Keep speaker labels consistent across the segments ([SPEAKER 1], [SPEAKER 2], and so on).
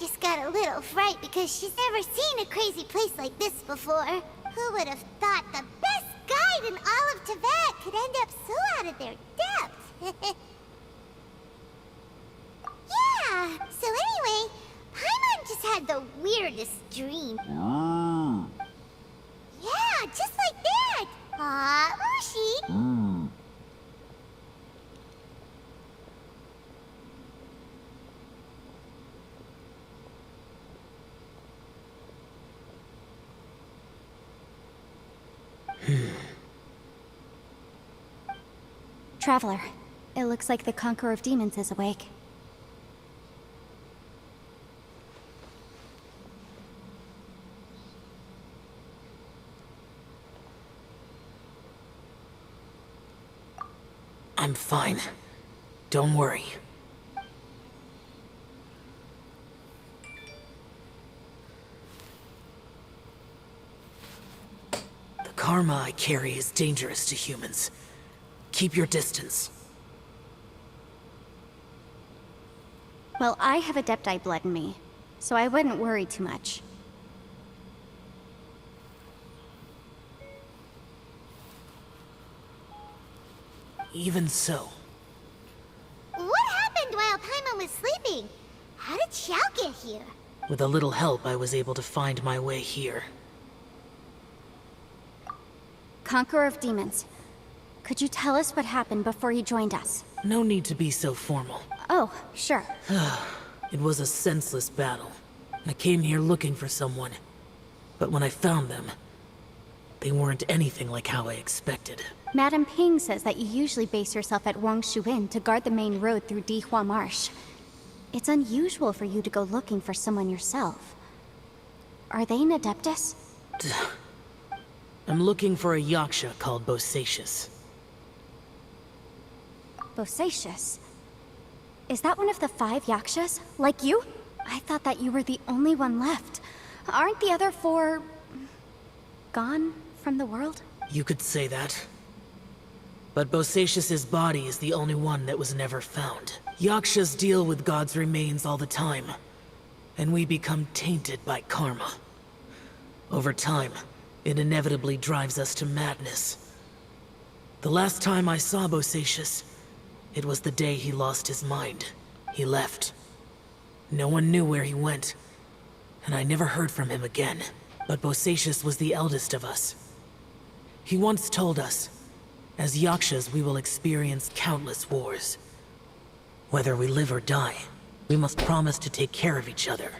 [SPEAKER 1] just got a little fright because she's never seen a crazy place like this before. Who would have thought the best guide in all of Teyvat could end up so out of their depth? Yeah, so anyway, Paimon just had the weirdest dream. Yeah, just like that! Aw, Ushi!
[SPEAKER 2] Traveler, it looks like the Conqueror of Demons is awake.
[SPEAKER 3] I'm fine. Don't worry. The karma I carry is dangerous to humans. Keep your distance.
[SPEAKER 2] Well, I have Adepti blood in me, so I wouldn't worry too much.
[SPEAKER 3] Even so.
[SPEAKER 1] What happened while Paimon was sleeping? How did Xiao get here?
[SPEAKER 3] With a little help, I was able to find my way here.
[SPEAKER 2] Conqueror of Demons, could you tell us what happened before you joined us?
[SPEAKER 3] No need to be so formal.
[SPEAKER 2] Oh, sure.
[SPEAKER 3] It was a senseless battle. I came here looking for someone. But when I found them, they weren't anything like how I expected.
[SPEAKER 2] Madame Ping says that you usually base yourself at Wangshu Inn to guard the main road through Dihua Marsh. It's unusual for you to go looking for someone yourself. Are they an Adeptus?
[SPEAKER 3] I'm looking for a Yaksha called Bosacius.
[SPEAKER 2] Bosacius? Is that one of the 5 Yakshas? Like you? I thought that you were the only one left. Aren't the other 4... gone from the world?
[SPEAKER 3] You could say that. But Bosacius's body is the only one that was never found. Yakshas deal with God's remains all the time, and we become tainted by karma. Over time, it inevitably drives us to madness. The last time I saw Bosacius, it was the day he lost his mind. He left. No one knew where he went, and I never heard from him again. But Bosacius was the eldest of us. He once told us, as Yakshas we will experience countless wars. Whether we live or die, we must promise to take care of each other,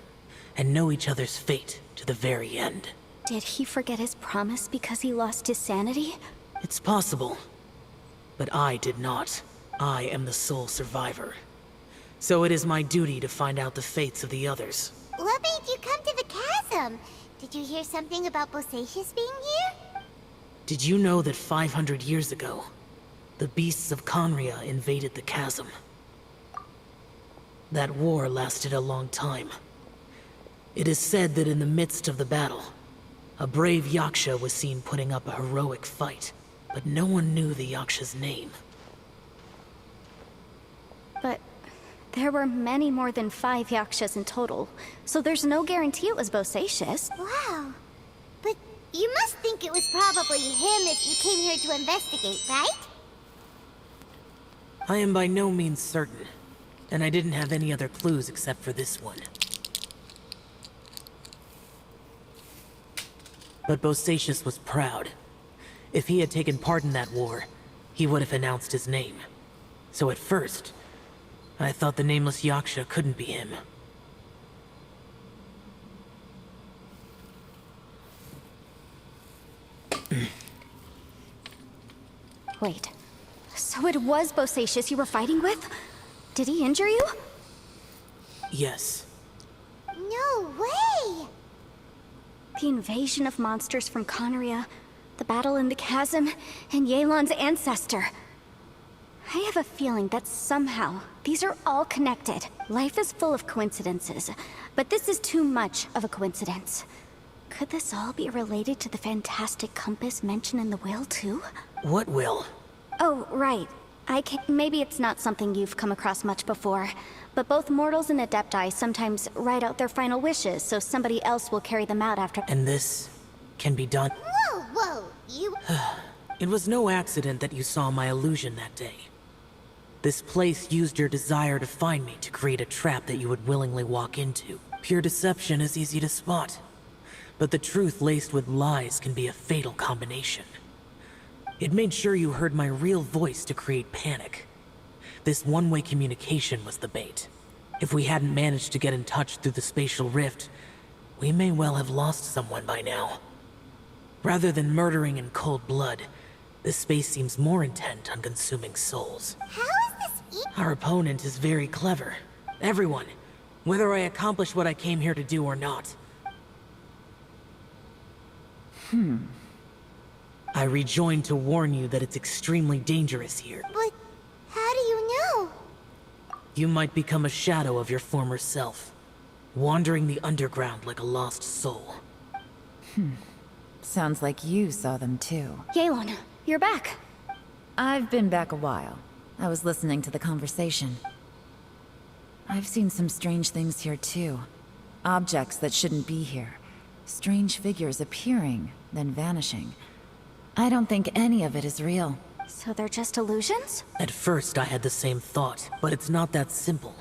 [SPEAKER 3] and know each other's fate to the very end.
[SPEAKER 2] Did he forget his promise because he lost his sanity?
[SPEAKER 3] It's possible, but I did not. I am the sole survivor. So it is my duty to find out the fates of the others.
[SPEAKER 1] What made you come to the chasm? Did you hear something about Bosacius being here?
[SPEAKER 3] Did you know that 500 years ago, the beasts of Conria invaded the chasm? That war lasted a long time. It is said that in the midst of the battle, a brave Yaksha was seen putting up a heroic fight, but no one knew the Yaksha's name.
[SPEAKER 2] But there were many more than 5 Yakshas in total, so there's no guarantee it was Bosacius.
[SPEAKER 1] Wow. But you must think it was probably him if you came here to investigate, right?
[SPEAKER 3] I am by no means certain, and I didn't have any other clues except for this one. But Bosacius was proud. If he had taken part in that war, he would have announced his name. So at first, I thought the nameless Yaksha couldn't be him.
[SPEAKER 2] Wait, so it was Bosacius you were fighting with? Did he injure you?
[SPEAKER 3] Yes.
[SPEAKER 1] No way!
[SPEAKER 2] The invasion of monsters from Conria, the battle in the chasm, and Yelan's ancestor. I have a feeling that somehow these are all connected. Life is full of coincidences, but this is too much of a coincidence. Could this all be related to the fantastic compass mentioned in the will, too?
[SPEAKER 3] What will?
[SPEAKER 2] Oh, right. Maybe it's not something you've come across much before, but both mortals and Adepti sometimes write out their final wishes so somebody else will carry them out after.
[SPEAKER 3] And this can be done.
[SPEAKER 1] Whoa, whoa, you...
[SPEAKER 3] It was no accident that you saw my illusion that day. This place used your desire to find me to create a trap that you would willingly walk into. Pure deception is easy to spot, but the truth laced with lies can be a fatal combination. It made sure you heard my real voice to create panic. This one-way communication was the bait. If we hadn't managed to get in touch through the spatial rift, we may well have lost someone by now. Rather than murdering in cold blood, this space seems more intent on consuming souls.
[SPEAKER 1] How is this
[SPEAKER 3] Our opponent is very clever. Everyone, whether I accomplish what I came here to do or not. I rejoined to warn you that it's extremely dangerous here.
[SPEAKER 1] But how do you know?
[SPEAKER 3] You might become a shadow of your former self, wandering the underground like a lost soul.
[SPEAKER 4] Sounds like you saw them too.
[SPEAKER 2] Yelan, you're back.
[SPEAKER 4] I've been back a while. I was listening to the conversation. I've seen some strange things here too. Objects that shouldn't be here. Strange figures appearing, then vanishing. I don't think any of it is real.
[SPEAKER 2] So they're just illusions?
[SPEAKER 3] At first I had the same thought, but it's not that simple.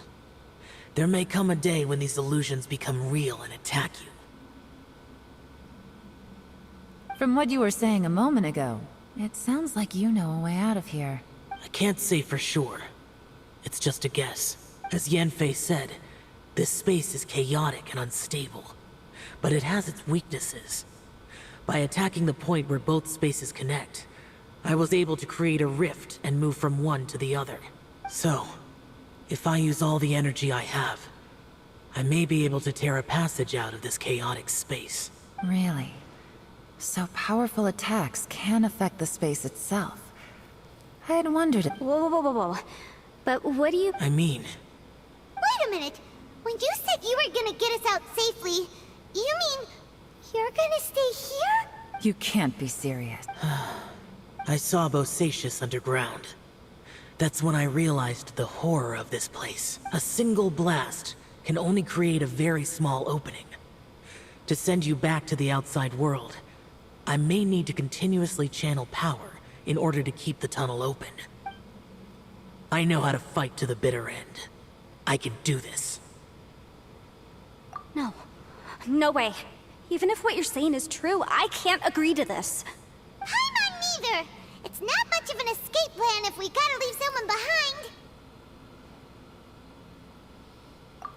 [SPEAKER 3] There may come a day when these illusions become real and attack you.
[SPEAKER 4] From what you were saying a moment ago, it sounds like you know a way out of here.
[SPEAKER 3] I can't say for sure. It's just a guess. As Yanfei said, this space is chaotic and unstable, but it has its weaknesses. By attacking the point where both spaces connect, I was able to create a rift and move from one to the other. So, if I use all the energy I have, I may be able to tear a passage out of this chaotic space.
[SPEAKER 4] Really? So powerful attacks can affect the space itself. I had wondered...
[SPEAKER 2] Whoa, whoa, whoa, whoa. But what do you...
[SPEAKER 3] I mean,
[SPEAKER 1] Wait a minute. When you said you were gonna get us out safely, you mean you're gonna stay here?
[SPEAKER 4] You can't be serious.
[SPEAKER 3] I saw Bosacius underground. That's when I realized the horror of this place. A single blast can only create a very small opening. To send you back to the outside world, I may need to continuously channel power in order to keep the tunnel open. I know how to fight to the bitter end. I can do this.
[SPEAKER 2] No. No way. Even if what you're saying is true, I can't agree to this.
[SPEAKER 1] I'm not neither. It's not much of an escape plan if we gotta leave someone behind.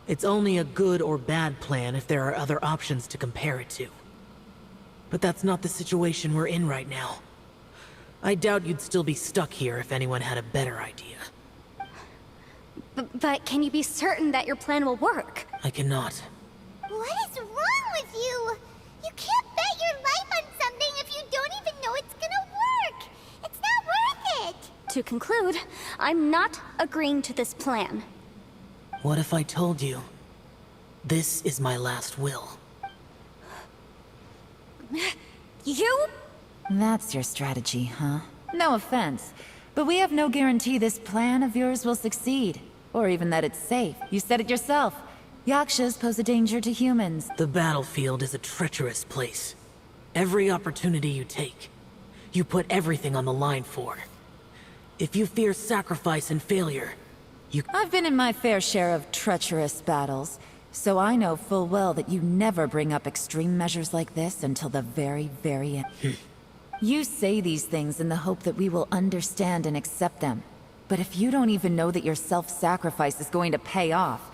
[SPEAKER 3] It's only a good or bad plan if there are other options to compare it to. But that's not the situation we're in right now. I doubt you'd still be stuck here if anyone had a better idea.
[SPEAKER 2] But can you be certain that your plan will work?
[SPEAKER 3] I cannot.
[SPEAKER 1] What is wrong with you? You can't bet your life on something if you don't even know it's gonna work. It's not worth it.
[SPEAKER 2] To conclude, I'm not agreeing to this plan.
[SPEAKER 3] What if I told you, this is my last will?
[SPEAKER 2] You?
[SPEAKER 4] That's your strategy, huh? No offense, but we have no guarantee this plan of yours will succeed. Or even that it's safe. You said it yourself. Yakshas pose a danger to humans.
[SPEAKER 3] The battlefield is a treacherous place. Every opportunity you take, you put everything on the line for. If you fear sacrifice and failure,
[SPEAKER 4] I've been in my fair share of treacherous battles, so I know full well that you never bring up extreme measures like this until the very, very end. You say these things in the hope that we will understand and accept them. But if you don't even know that your self-sacrifice is going to pay off,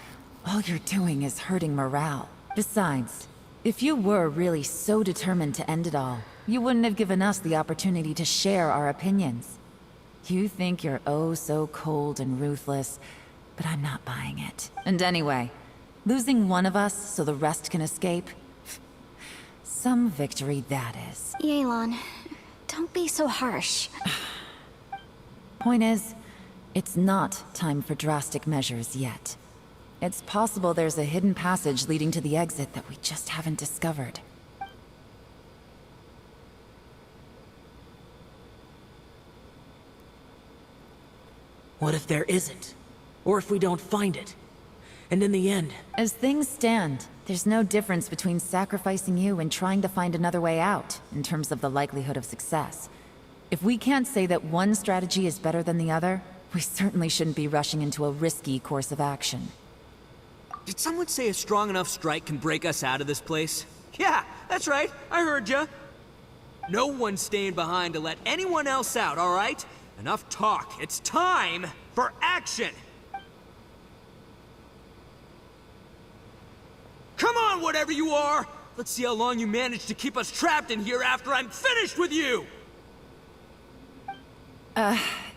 [SPEAKER 4] all you're doing is hurting morale. Besides, if you were really so determined to end it all, you wouldn't have given us the opportunity to share our opinions. You think you're oh so cold and ruthless, but I'm not buying it. And anyway, losing one of us so the rest can escape? Some victory that is.
[SPEAKER 2] Yelan, don't be so harsh.
[SPEAKER 4] Point is, it's not time for drastic measures yet. It's possible there's a hidden passage leading to the exit that we just haven't discovered.
[SPEAKER 3] What if there isn't? Or if we don't find it? And in the end,
[SPEAKER 4] As things stand, there's no difference between sacrificing you and trying to find another way out, in terms of the likelihood of success. If we can't say that one strategy is better than the other, we certainly shouldn't be rushing into a risky course of action.
[SPEAKER 5] Did someone say a strong enough strike can break us out of this place? Yeah, that's right. I heard ya. No one's staying behind to let anyone else out, all right? Enough talk. It's time for action! Come on, whatever you are! Let's see how long you manage to keep us trapped in here after I'm finished with you!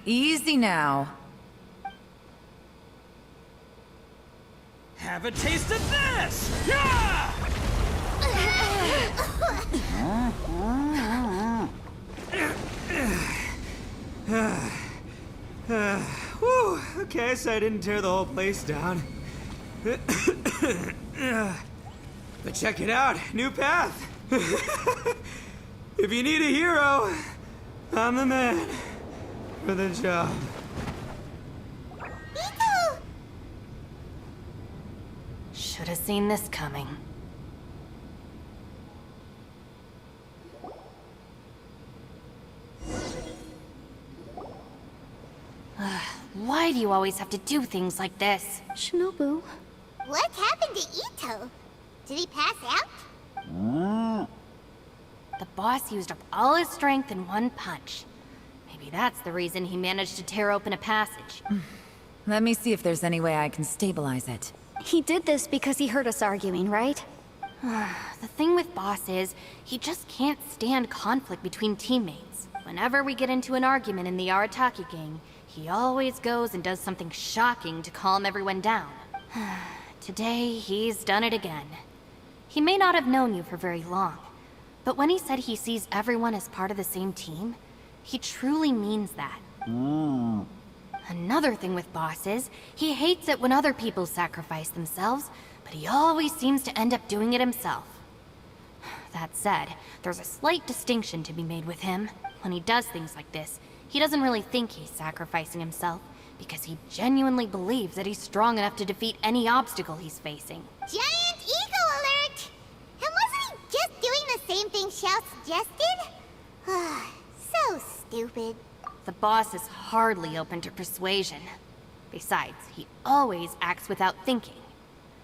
[SPEAKER 4] Easy now.
[SPEAKER 5] Have a taste of this! Yeah! Whew, okay, so I didn't tear the whole place down. But check it out, new path. If you need a hero, I'm the man for the job.
[SPEAKER 1] Ito!
[SPEAKER 6] Should have seen this coming. Why do you always have to do things like this?
[SPEAKER 2] Shinobu,
[SPEAKER 1] What happened to Ito? Did he pass out?
[SPEAKER 6] The boss used up all his strength in one punch. Maybe that's the reason he managed to tear open a passage.
[SPEAKER 4] Let me see if there's any way I can stabilize it.
[SPEAKER 2] he did this because he heard us arguing, right?
[SPEAKER 6] The thing with Boss is, he just can't stand conflict between teammates. Whenever we get into an argument in the Arataki gang, he always goes and does something shocking to calm everyone down. Today, he's done it again. He may not have known you for very long, but when he said he sees everyone as part of the same team, he truly means that. Another thing with Boss is, he hates it when other people sacrifice themselves, but he always seems to end up doing it himself. That said, there's a slight distinction to be made with him. When he does things like this, he doesn't really think he's sacrificing himself, because he genuinely believes that he's strong enough to defeat any obstacle he's facing.
[SPEAKER 1] Giant ego alert! And wasn't he just doing the same thing Xiao suggested? So stupid.
[SPEAKER 6] The boss is hardly open to persuasion. Besides, he always acts without thinking.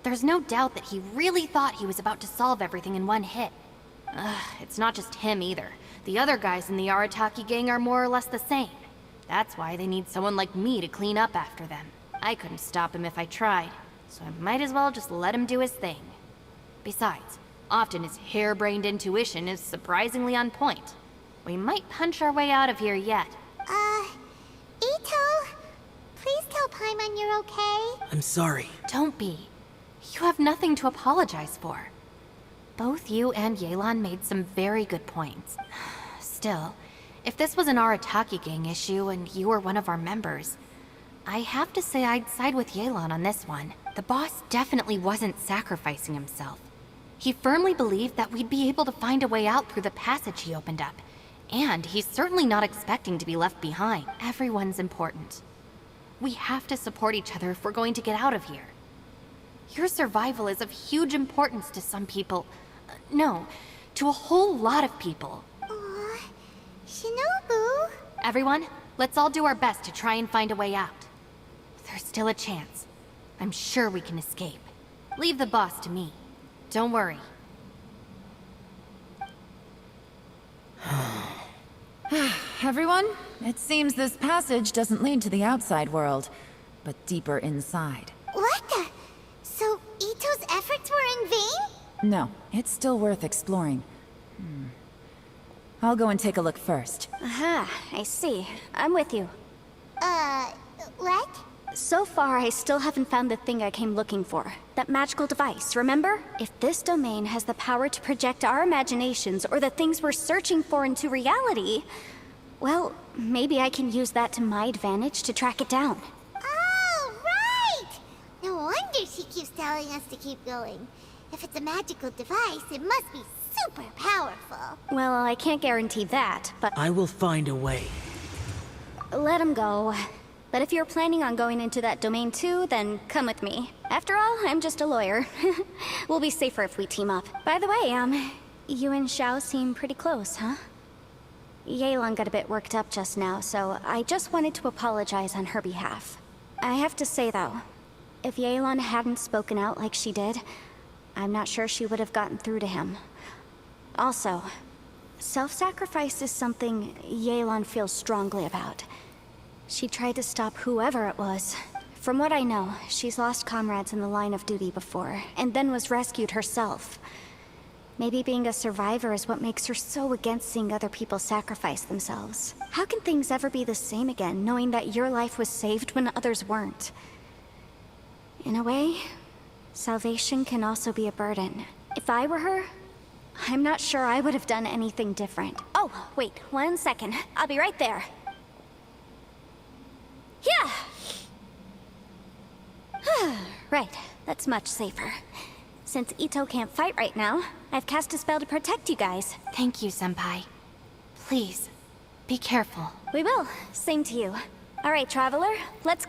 [SPEAKER 6] There's no doubt that he really thought he was about to solve everything in one hit. It's not just him either. The other guys in the Arataki gang are more or less the same. That's why they need someone like me to clean up after them. I couldn't stop him if I tried, so I might as well just let him do his thing. Besides, often his harebrained intuition is surprisingly on point. We might punch our way out of here yet.
[SPEAKER 1] Ito, please tell Paimon you're okay.
[SPEAKER 3] I'm sorry.
[SPEAKER 6] Don't be. You have nothing to apologize for. Both you and Yelan made some very good points. Still, if this was an Arataki gang issue and you were one of our members, I have to say I'd side with Yelan on this one. The boss definitely wasn't sacrificing himself. He firmly believed that we'd be able to find a way out through the passage he opened up. And he's certainly not expecting to be left behind. Everyone's important. We have to support each other if we're going to get out of here. Your survival is of huge importance to some people. No, to a whole lot of people.
[SPEAKER 1] Aw, Shinobu.
[SPEAKER 6] Everyone, let's all do our best to try and find a way out. There's still a chance. I'm sure we can escape. Leave the boss to me. Don't worry.
[SPEAKER 4] Everyone, it seems this passage doesn't lead to the outside world, but deeper inside.
[SPEAKER 1] What the? So Ito's efforts were in vain?
[SPEAKER 4] No, it's still worth exploring. I'll go and take a look first.
[SPEAKER 2] Aha, I see. I'm with you.
[SPEAKER 1] What?
[SPEAKER 2] So far, I still haven't found the thing I came looking for. That magical device, remember? If this domain has the power to project our imaginations or the things we're searching for into reality, well, maybe I can use that to my advantage to track it down.
[SPEAKER 1] Oh, right! No wonder she keeps telling us to keep going. If it's a magical device, it must be super powerful.
[SPEAKER 2] Well, I can't guarantee that, but
[SPEAKER 3] I will find a way.
[SPEAKER 2] let him go. But if you're planning on going into that domain too, then come with me. After all, I'm just a lawyer. We'll be safer if we team up. By the way, you and Xiao seem pretty close, huh? Yelan got a bit worked up just now, so I just wanted to apologize on her behalf. I have to say though, if Yelan hadn't spoken out like she did, I'm not sure she would have gotten through to him. Also, self-sacrifice is something Yelan feels strongly about. She tried to stop whoever it was. From what I know, she's lost comrades in the line of duty before, and then was rescued herself. Maybe being a survivor is what makes her so against seeing other people sacrifice themselves. How can things ever be the same again, knowing that your life was saved when others weren't? In a way, salvation can also be a burden. If I were her, I'm not sure I would have done anything different. Oh, wait, 1 second. I'll be right there. Yeah! Right, that's much safer. Since Ito can't fight right now, I've cast a spell to protect you guys.
[SPEAKER 6] Thank you, Senpai. Please, be careful.
[SPEAKER 2] We will. Same to you. All right, Traveler, let's...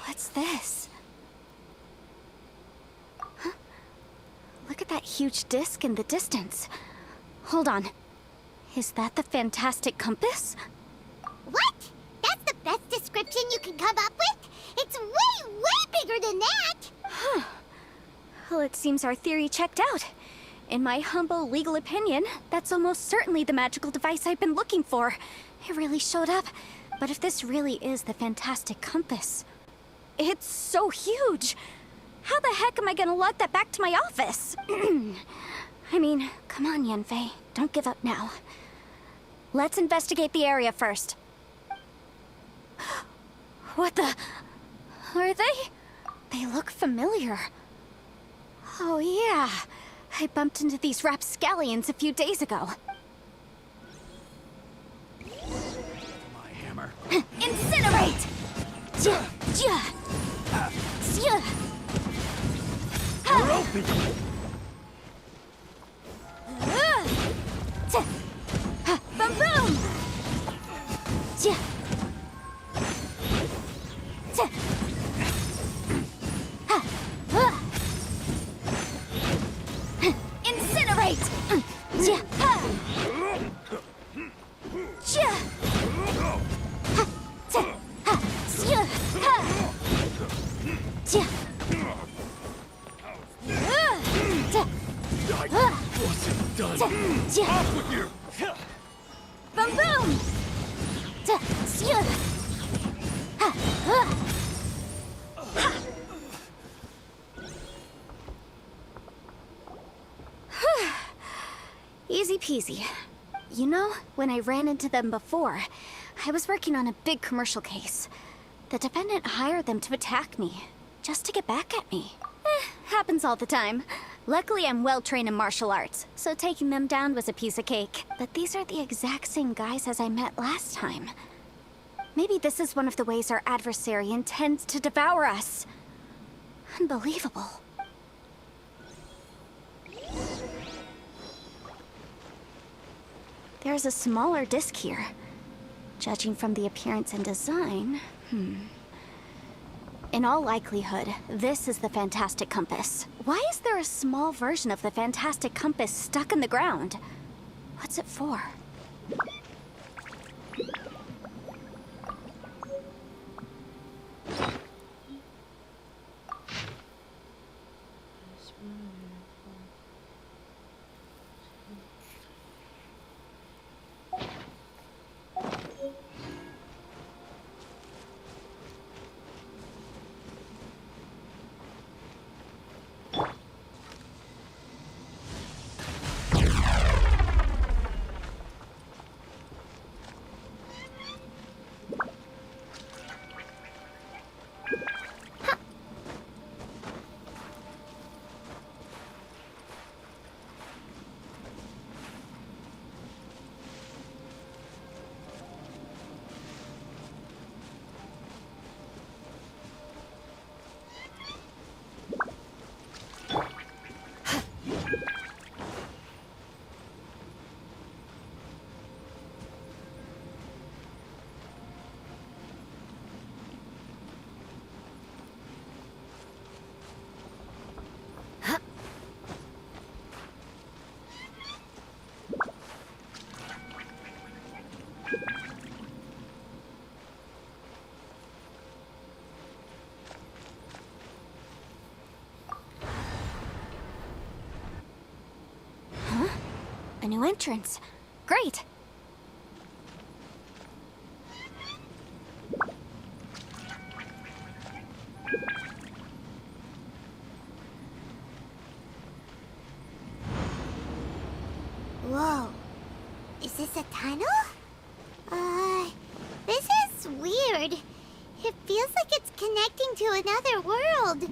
[SPEAKER 2] What's this? Huh? Look at that huge disc in the distance. Hold on. Is that the fantastic compass?
[SPEAKER 1] What? That's the best description you can come up with? It's way, way bigger than that!
[SPEAKER 2] Huh. Well, it seems our theory checked out. In my humble legal opinion, that's almost certainly the magical device I've been looking for. It really showed up. But if this really is the fantastic compass... It's so huge! How the heck am I gonna lug that back to my office? I mean, come on, Yanfei. Don't give up now. Let's investigate the area first. What the... Are they? They look familiar. Oh yeah. I bumped into these rapscallions a few days ago.
[SPEAKER 5] My hammer.
[SPEAKER 2] Incinerate!
[SPEAKER 5] You're open!
[SPEAKER 2] Boom boom! Incinerate!
[SPEAKER 5] Wasn't done. Off with you!
[SPEAKER 2] Boom boom! Easy peasy. You know, when I ran into them before, I was working on a big commercial case. The defendant hired them to attack me, just to get back at me. Happens all the time. Luckily, I'm well trained in martial arts, so taking them down was a piece of cake. But these are the exact same guys as I met last time. Maybe this is one of the ways our adversary intends to devour us. Unbelievable. There's a smaller disc here. Judging from the appearance and design, In all likelihood, this is the Fantastic Compass. Why is there a small version of the Fantastic Compass stuck in the ground? What's it for? A new entrance. Great!
[SPEAKER 1] Whoa. Is this a tunnel? This is weird. It feels like it's connecting to another world.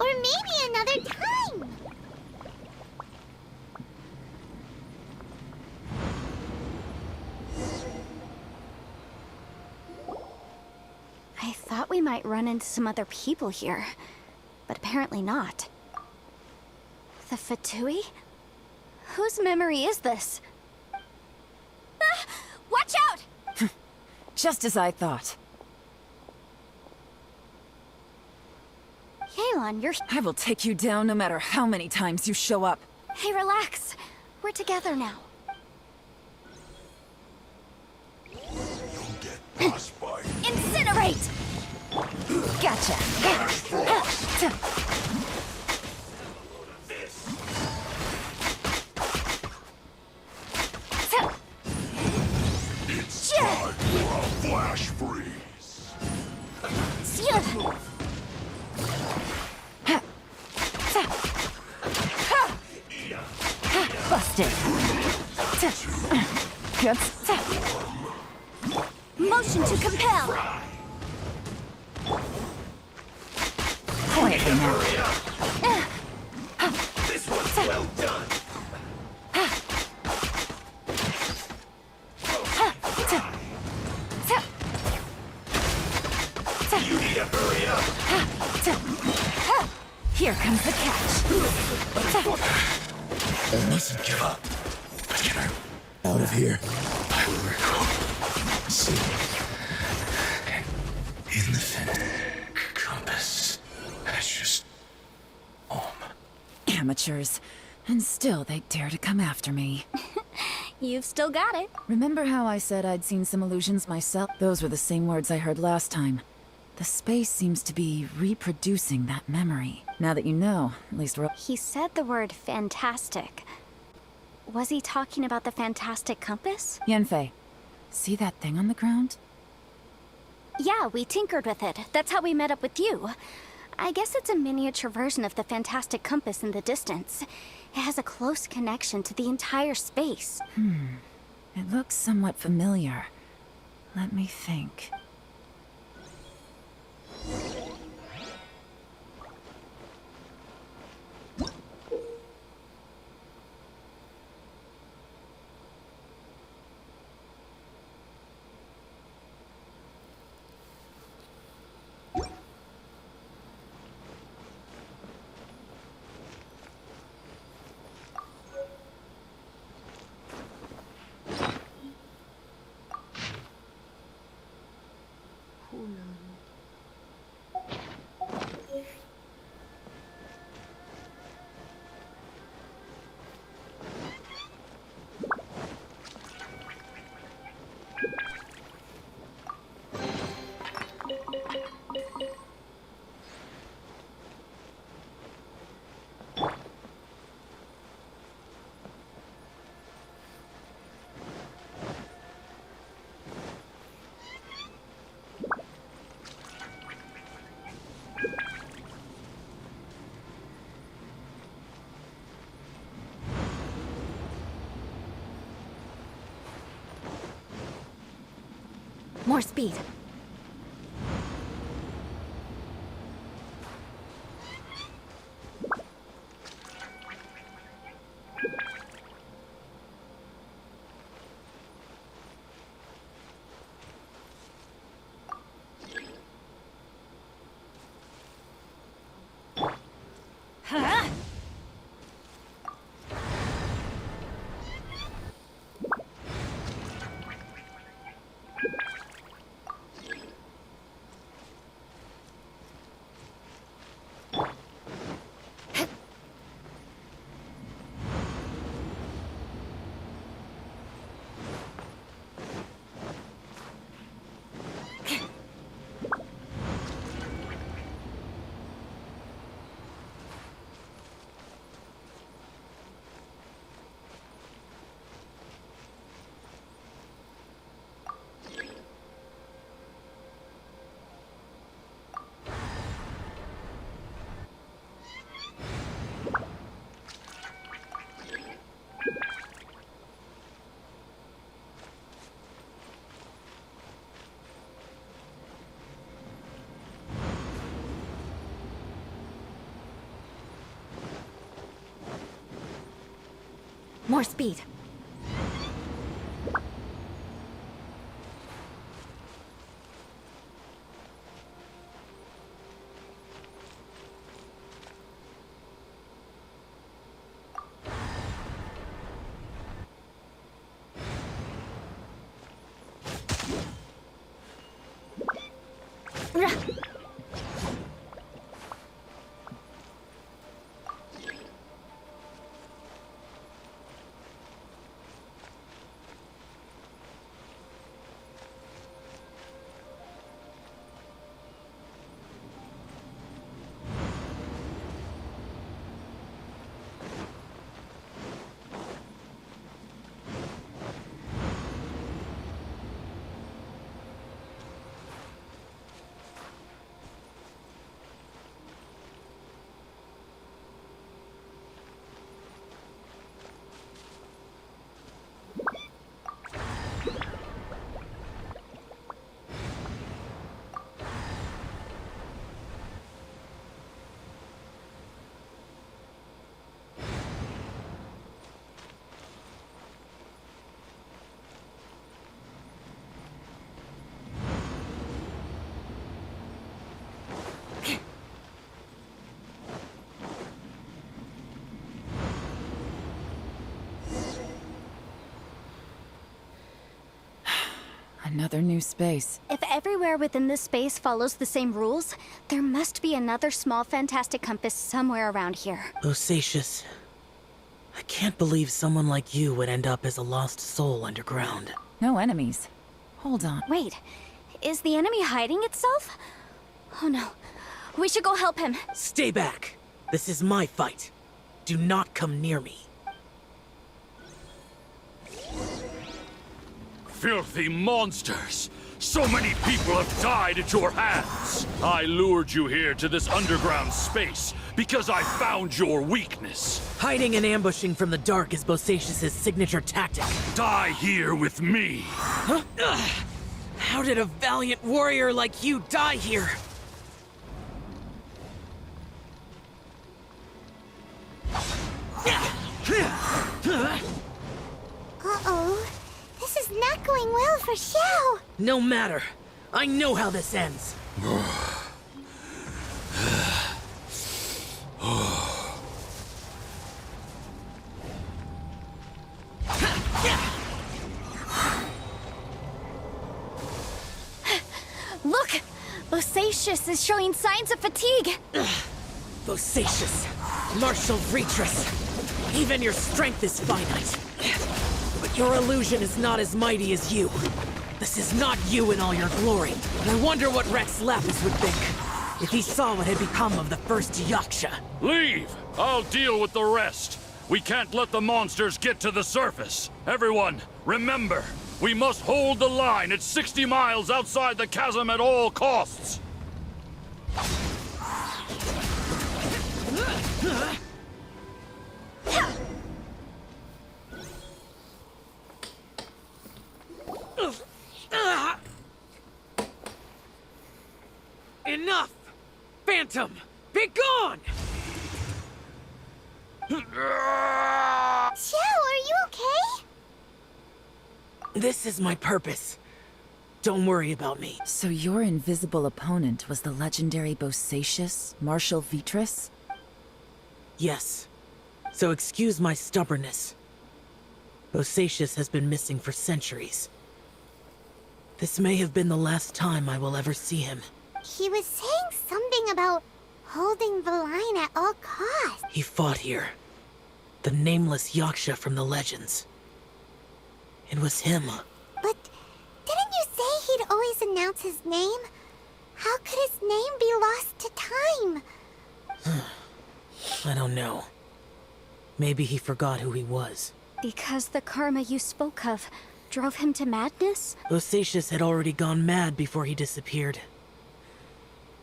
[SPEAKER 1] Or maybe another time.
[SPEAKER 2] I thought we might run into some other people here, but apparently not. The Fatui? Whose memory is this? Ah! Watch out!
[SPEAKER 4] Just as I thought.
[SPEAKER 2] Yelan, you're...
[SPEAKER 4] I will take you down no matter how many times you show up.
[SPEAKER 2] Hey, relax. We're together now. Incinerate!
[SPEAKER 4] Gotcha.
[SPEAKER 7] It's time for a flash freeze.
[SPEAKER 4] Busted. Good.
[SPEAKER 2] Motion to compel!
[SPEAKER 4] Quietly now.
[SPEAKER 7] This one's well done. You need to hurry up.
[SPEAKER 4] Here comes the catch.
[SPEAKER 7] I mustn't give up. But can I out of here? I will recall. See. In the compass. That's just
[SPEAKER 4] Amateurs. And still they dare to come after me.
[SPEAKER 2] You've still got it.
[SPEAKER 4] Remember how I said I'd seen some illusions myself? Those were the same words I heard last time. The space seems to be reproducing that memory. Now that you know, at least we're...
[SPEAKER 2] He said the word fantastic. Was he talking about the Fantastic Compass?
[SPEAKER 4] Yanfei, see that thing on the ground?
[SPEAKER 2] Yeah, we tinkered with it. That's how we met up with you. I guess it's a miniature version of the Fantastic Compass in the distance. It has a close connection to the entire space.
[SPEAKER 4] It looks somewhat familiar. Let me think.
[SPEAKER 2] More speed. More speed.
[SPEAKER 4] Another new space.
[SPEAKER 2] If everywhere within this space follows the same rules, there must be another small fantastic compass somewhere around here.
[SPEAKER 3] Bosacius, I can't believe someone like you would end up as a lost soul underground.
[SPEAKER 4] No enemies. Hold on.
[SPEAKER 2] Wait, is the enemy hiding itself? Oh no, we should go help him.
[SPEAKER 3] Stay back. This is my fight. Do not come near me.
[SPEAKER 8] Filthy monsters! So many people have died at your hands! I lured you here to this underground space because I found your weakness.
[SPEAKER 3] Hiding and ambushing from the dark is Bosacius' signature tactic.
[SPEAKER 8] Die here with me!
[SPEAKER 3] Huh? Ugh. How did a valiant warrior like you die here?
[SPEAKER 1] Uh-oh. This is not going well for Xiao.
[SPEAKER 3] No matter. I know how this ends.
[SPEAKER 2] Look! Bosacius is showing signs of fatigue.
[SPEAKER 3] Bosacius, martial Retris. Even your strength is finite. But your illusion is not as mighty as you. This is not you in all your glory. And I wonder what Rex Lapis would think if he saw what had become of the first Yaksha.
[SPEAKER 8] Leave! I'll deal with the rest. We can't let the monsters get to the surface. Everyone, remember, we must hold the line at 60 miles outside the chasm at all costs.
[SPEAKER 3] Enough! Phantom, be gone!
[SPEAKER 1] Joe, are you okay?
[SPEAKER 3] This is my purpose. Don't worry about me.
[SPEAKER 4] So your invisible opponent was the legendary Bosacius, Marshal Vitris?
[SPEAKER 3] Yes. So excuse my stubbornness. Bosacius has been missing for centuries. This may have been the last time I will ever see him.
[SPEAKER 1] He was saying something about holding the line at all costs.
[SPEAKER 3] He fought here. The nameless Yaksha from the legends. It was him.
[SPEAKER 1] But didn't you say he'd always announce his name? How could his name be lost to time?
[SPEAKER 3] I don't know. Maybe he forgot who he was.
[SPEAKER 2] Because the karma you spoke of drove him to madness?
[SPEAKER 3] Bosacius had already gone mad before he disappeared.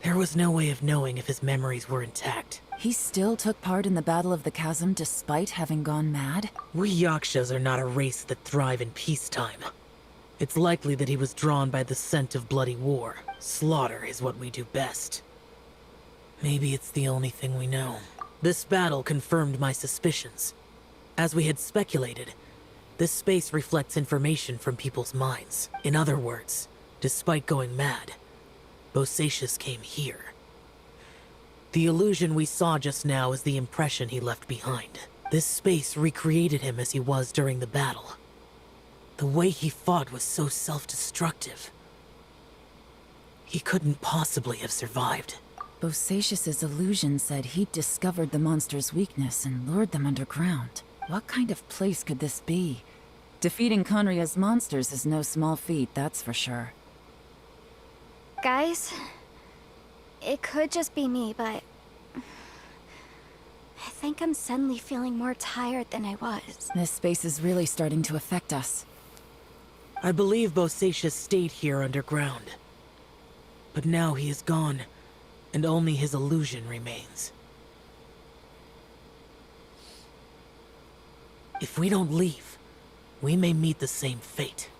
[SPEAKER 3] There was no way of knowing if his memories were intact.
[SPEAKER 4] He still took part in the Battle of the Chasm despite having gone mad?
[SPEAKER 3] We Yakshas are not a race that thrive in peacetime. It's likely that he was drawn by the scent of bloody war. Slaughter is what we do best. Maybe it's the only thing we know. This battle confirmed my suspicions. As we had speculated, this space reflects information from people's minds. In other words, despite going mad, Bosacius came here. The illusion we saw just now is the impression he left behind. This space recreated him as he was during the battle. The way he fought was so self-destructive. He couldn't possibly have survived.
[SPEAKER 4] Bosacius's illusion said he'd discovered the monster's weakness and lured them underground. What kind of place could this be? Defeating Conria's monsters is no small feat, that's for sure.
[SPEAKER 2] Guys, it could just be me, but I think I'm suddenly feeling more tired than I was.
[SPEAKER 4] This space is really starting to affect us.
[SPEAKER 3] I believe Bosacius stayed here underground. But now he is gone, and only his illusion remains. If we don't leave, we may meet the same fate.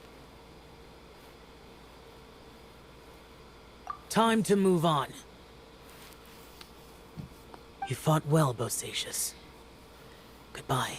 [SPEAKER 3] Time to move on. You fought well, Bosacius. Goodbye.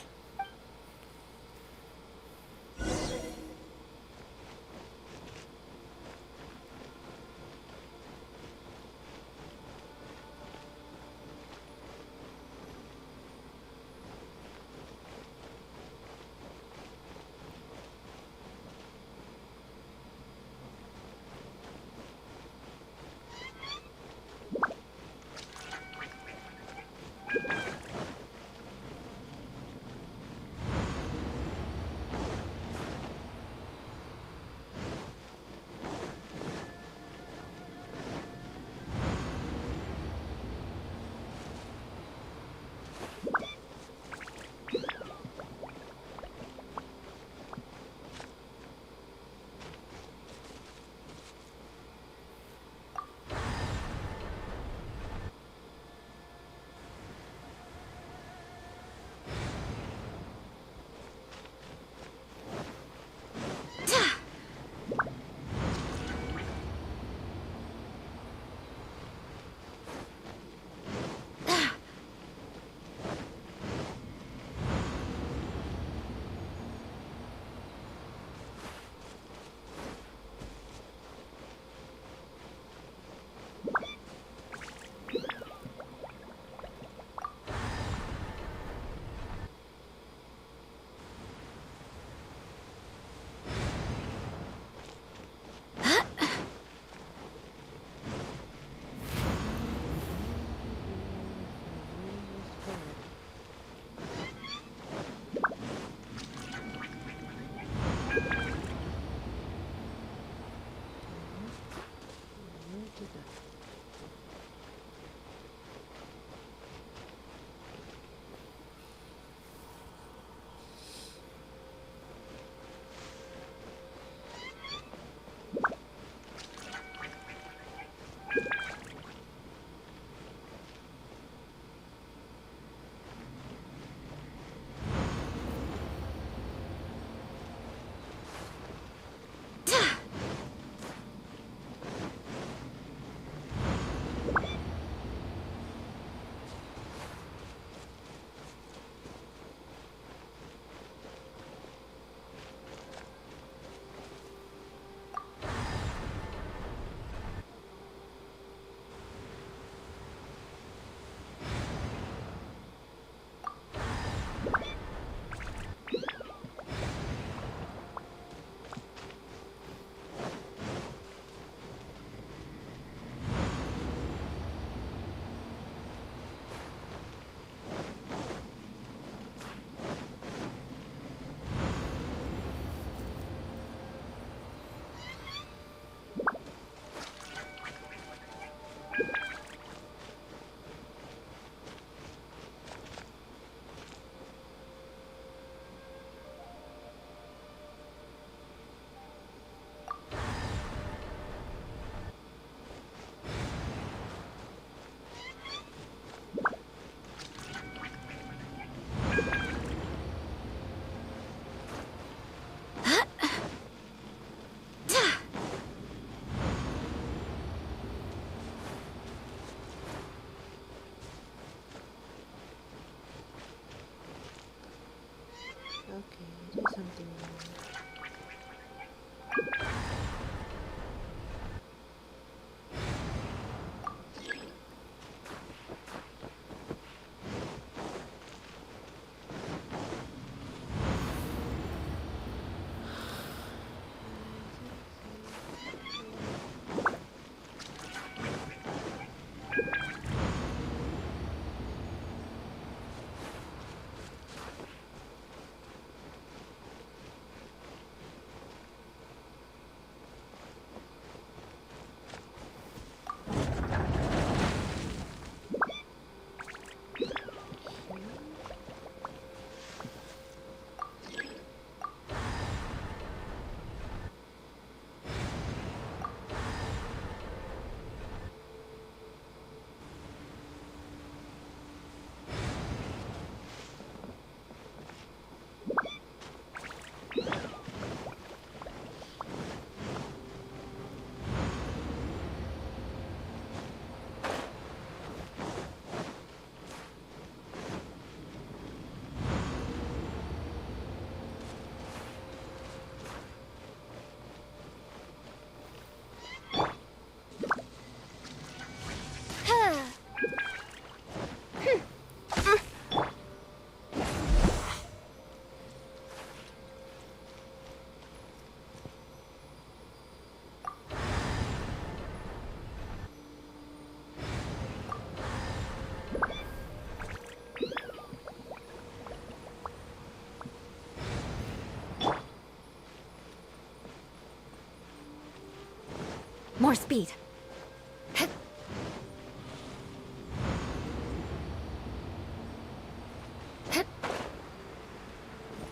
[SPEAKER 2] More speed.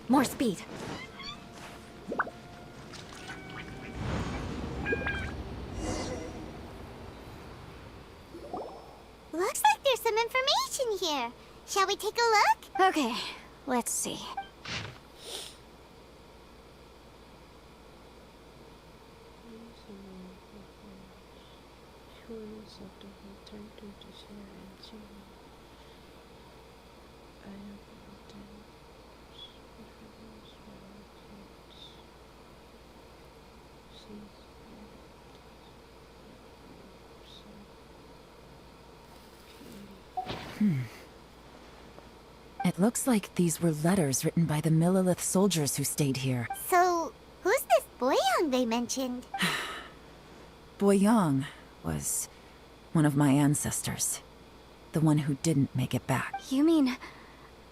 [SPEAKER 2] More speed.
[SPEAKER 1] Looks like there's some information here. Shall we take a look?
[SPEAKER 2] Okay, let's see.
[SPEAKER 4] It looks like these were letters written by the Millelith soldiers who stayed here.
[SPEAKER 1] So, who's this Boyang they mentioned?
[SPEAKER 4] Boyang was one of my ancestors. The one who didn't make it back.
[SPEAKER 2] You mean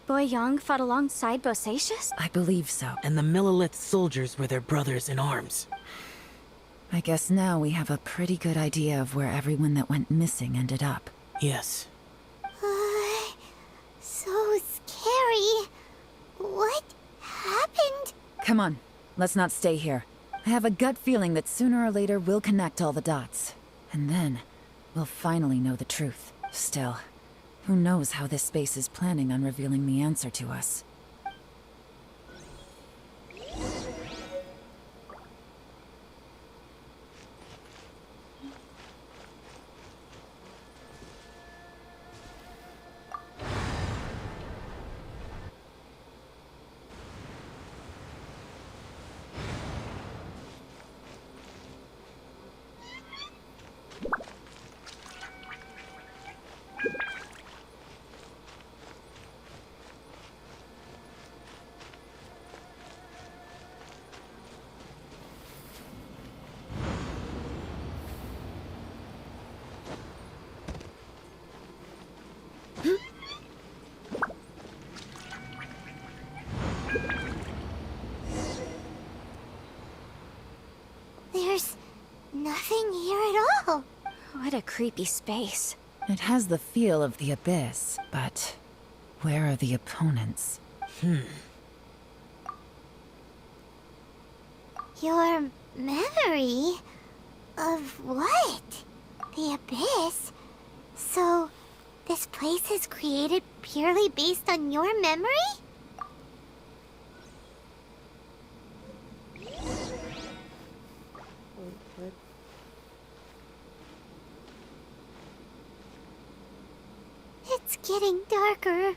[SPEAKER 2] Boyang fought alongside Bosacius?
[SPEAKER 4] I believe so.
[SPEAKER 3] And the Millelith soldiers were their brothers in arms.
[SPEAKER 4] I guess now we have a pretty good idea of where everyone that went missing ended up.
[SPEAKER 3] Yes.
[SPEAKER 1] So scary. What happened?
[SPEAKER 4] Come on, let's not stay here. I have a gut feeling that sooner or later we'll connect all the dots. And then, we'll finally know the truth. Still, who knows how this space is planning on revealing the answer to us.
[SPEAKER 1] There's nothing here at all.
[SPEAKER 2] What a creepy space.
[SPEAKER 4] It has the feel of the Abyss, but where are the opponents?
[SPEAKER 1] Your memory? Of what? The Abyss? So, this place is created purely based on your memory? It's getting darker.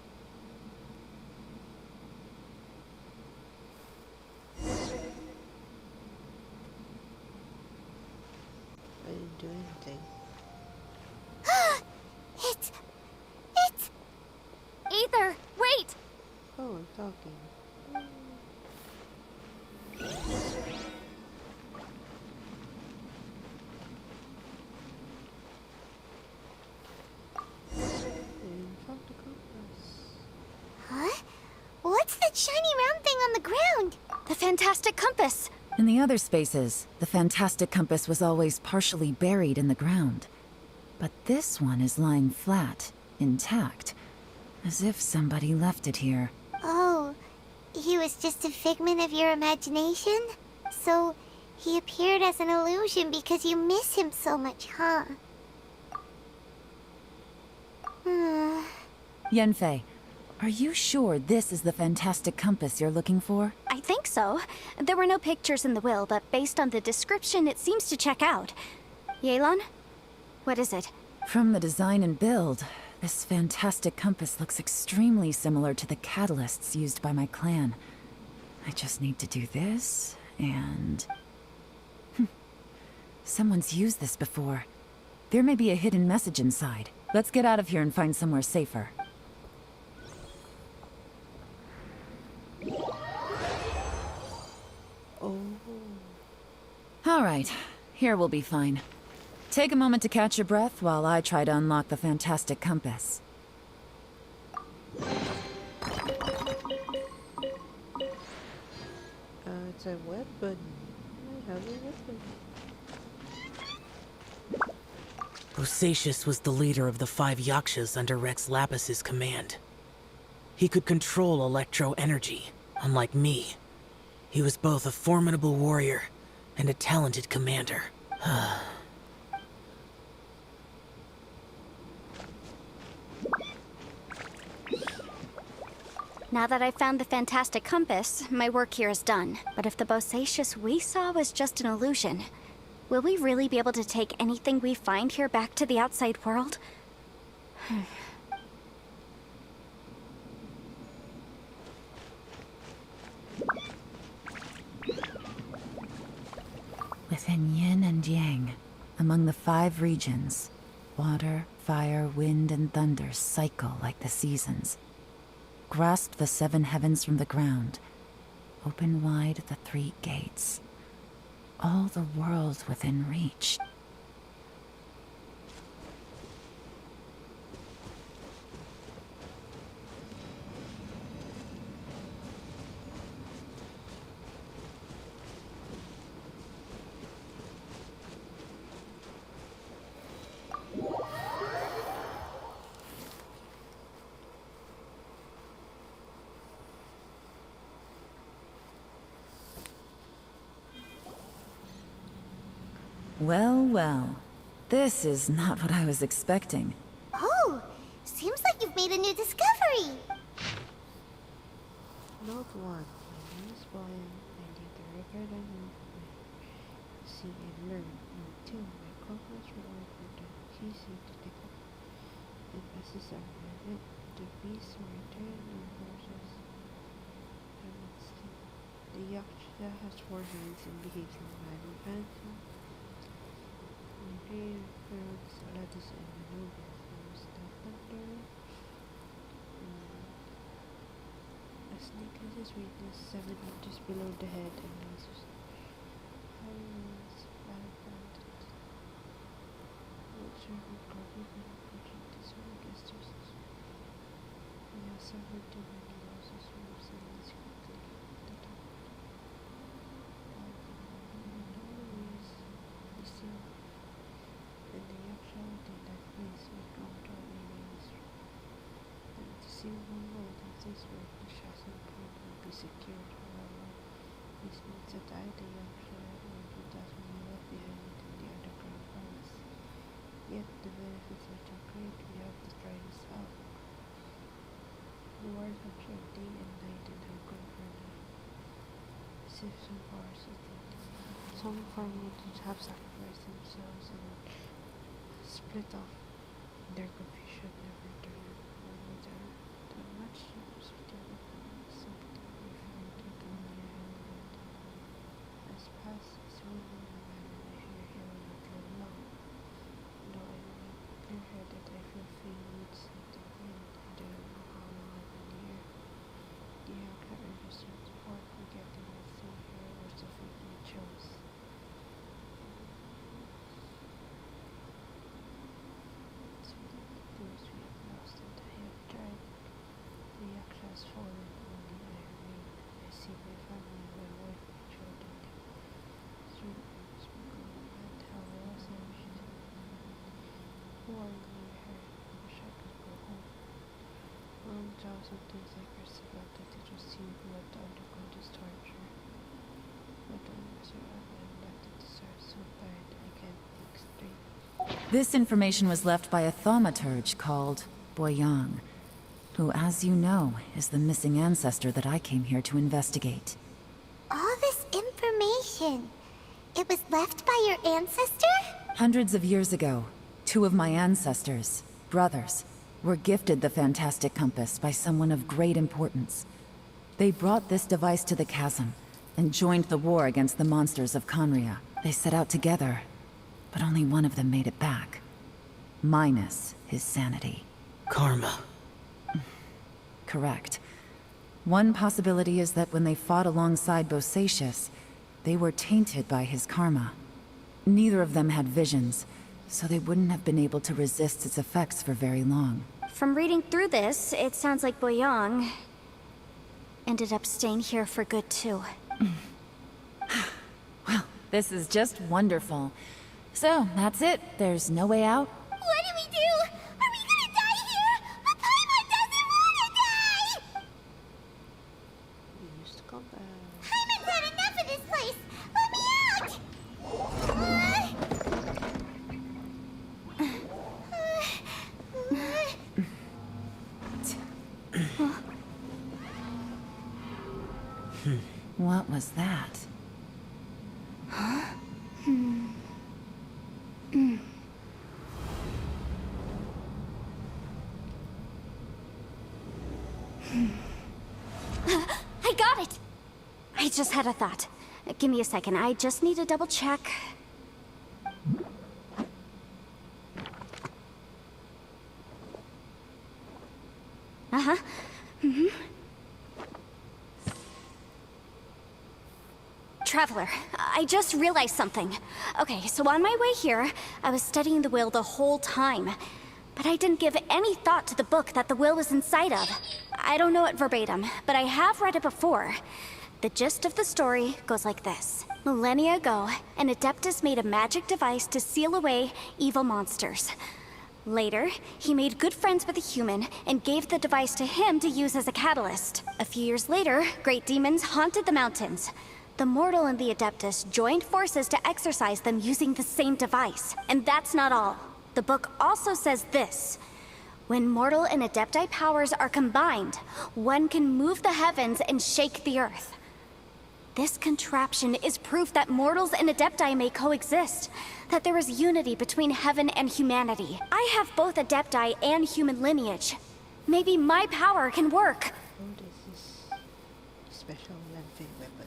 [SPEAKER 9] I didn't do anything.
[SPEAKER 1] It's...
[SPEAKER 2] Aether, wait!
[SPEAKER 9] Oh, I'm talking. I didn't found the compass.
[SPEAKER 1] Huh? What's that shiny round thing on the ground?
[SPEAKER 2] The Fantastic Compass!
[SPEAKER 4] In the other spaces, the Fantastic Compass was always partially buried in the ground. But this one is lying flat, intact, as if somebody left it here.
[SPEAKER 1] Oh, he was just a figment of your imagination? So, he appeared as an illusion because you miss him so much, huh?
[SPEAKER 4] Yanfei, are you sure this is the Fantastic Compass you're looking for?
[SPEAKER 2] I think so. There were no pictures in the will, but based on the description, it seems to check out. Yelan? What is it?
[SPEAKER 4] From the design and build, this Fantastic Compass looks extremely similar to the catalysts used by my clan. I just need to do this, and... Someone's used this before. There may be a hidden message inside. Let's get out of here and find somewhere safer.
[SPEAKER 9] Oh.
[SPEAKER 4] Alright, here we'll be fine. Take a moment to catch your breath while I try to unlock the fantastic compass.
[SPEAKER 9] It's a weapon. I have a weapon.
[SPEAKER 3] Bosacius was the leader of the 5 Yakshas under Rex Lapis's command. He could control electro energy, unlike me. He was both a formidable warrior and a talented commander.
[SPEAKER 2] Now that I've found the fantastic compass, my work here is done. But if the Bosacius we saw was just an illusion, will we really be able to take anything we find here back to the outside world?
[SPEAKER 4] Within yin and yang, among the 5 regions, water, fire, wind, and thunder cycle like the seasons. Grasp the 7 heavens from the ground. Open wide the 3 gates. All the world within reach. Well, well. This is not what I was expecting.
[SPEAKER 1] Oh, seems like you've made a new discovery.
[SPEAKER 9] Note 1. My name is Brian. I need the record I know see and learn. Note 2. My compass will work the key seat to the emphasis on movement. The beast will return and horses. The Yaksha has 4 hands and behaves like a man phantom. The birds, Aladdin and the noble forms the thunder. A snake has its weakness 7 inches below the head and rises. Observing coffee when approaching this one gestures. We have suffered too many losses from sending quickly. The top. And the Yaksha in that place will come to our remains. And to see one more that this way the Shasan point will be secured. However, this means that I, the Yaksha, will be that we left behind in the underground forest. Yet the benefits are too great, we have to try this out. The wars have tried day and night and have gone further. As if some powers of some farmers have sacrificed themselves and split off. Their confusion never turned over there. The much something we found it only a handle. As past is one in the manner I hear here will not live long. Though I remain clear-headed, I feel feelings something in. I don't know how long I've been here. The Yaksha urges me to part, forgetting my thing here was the fate we chose. Those we have lost and I have tried. The Yaksha has fallen, only I remain. I see my family, my wife, my children. Through the spoken and how else I wish to. Who are near her? I wish I could go home. 1,000 things I curse about that it was you who had to undergo this torture. But when I survived, I'm left to desert so tired I can't think straight.
[SPEAKER 4] This information was left by a thaumaturge called Boyang, who, as you know, is the missing ancestor that I came here to investigate.
[SPEAKER 1] All this information. It was left by your ancestor?
[SPEAKER 4] Hundreds of years ago, 2 of my ancestors, brothers, were gifted the fantastic compass by someone of great importance. They brought this device to the chasm and joined the war against the monsters of Conria. They set out together, but only one of them made it back. minus his sanity.
[SPEAKER 3] Karma.
[SPEAKER 4] Correct. One possibility is that when they fought alongside Bosacius, they were tainted by his karma. Neither of them had visions, so they wouldn't have been able to resist its effects for very long.
[SPEAKER 2] From reading through this, it sounds like Boyang ended up staying here for good too.
[SPEAKER 4] Well, this is just wonderful. So, that's it. There's no way out?
[SPEAKER 1] What do we do? Are we gonna die here? But Paimon doesn't wanna die!
[SPEAKER 9] We used to come back.
[SPEAKER 1] Paimon's had enough of this place! Let me out!
[SPEAKER 4] What was that?
[SPEAKER 2] I got it! I just had a thought. Give me a second, I just need to double check. Uh-huh. Traveler, I just realized something. Okay, so on my way here, I was studying the will the whole time. But I didn't give any thought to the book that the will was inside of. I don't know it verbatim, but I have read it before. The gist of the story goes like this. Millennia ago, an Adeptus made a magic device to seal away evil monsters. Later, he made good friends with a human and gave the device to him to use as a catalyst. A few years later, great demons haunted the mountains. The mortal and the Adeptus joined forces to exorcise them using the same device. And that's not all. The book also says this. When mortal and Adepti powers are combined, one can move the heavens and shake the earth. This contraption is proof that mortals and Adepti may coexist, that there is unity between heaven and humanity. I have both Adepti and human lineage. Maybe my power can work.
[SPEAKER 9] Oh, this is special lengthy weapons.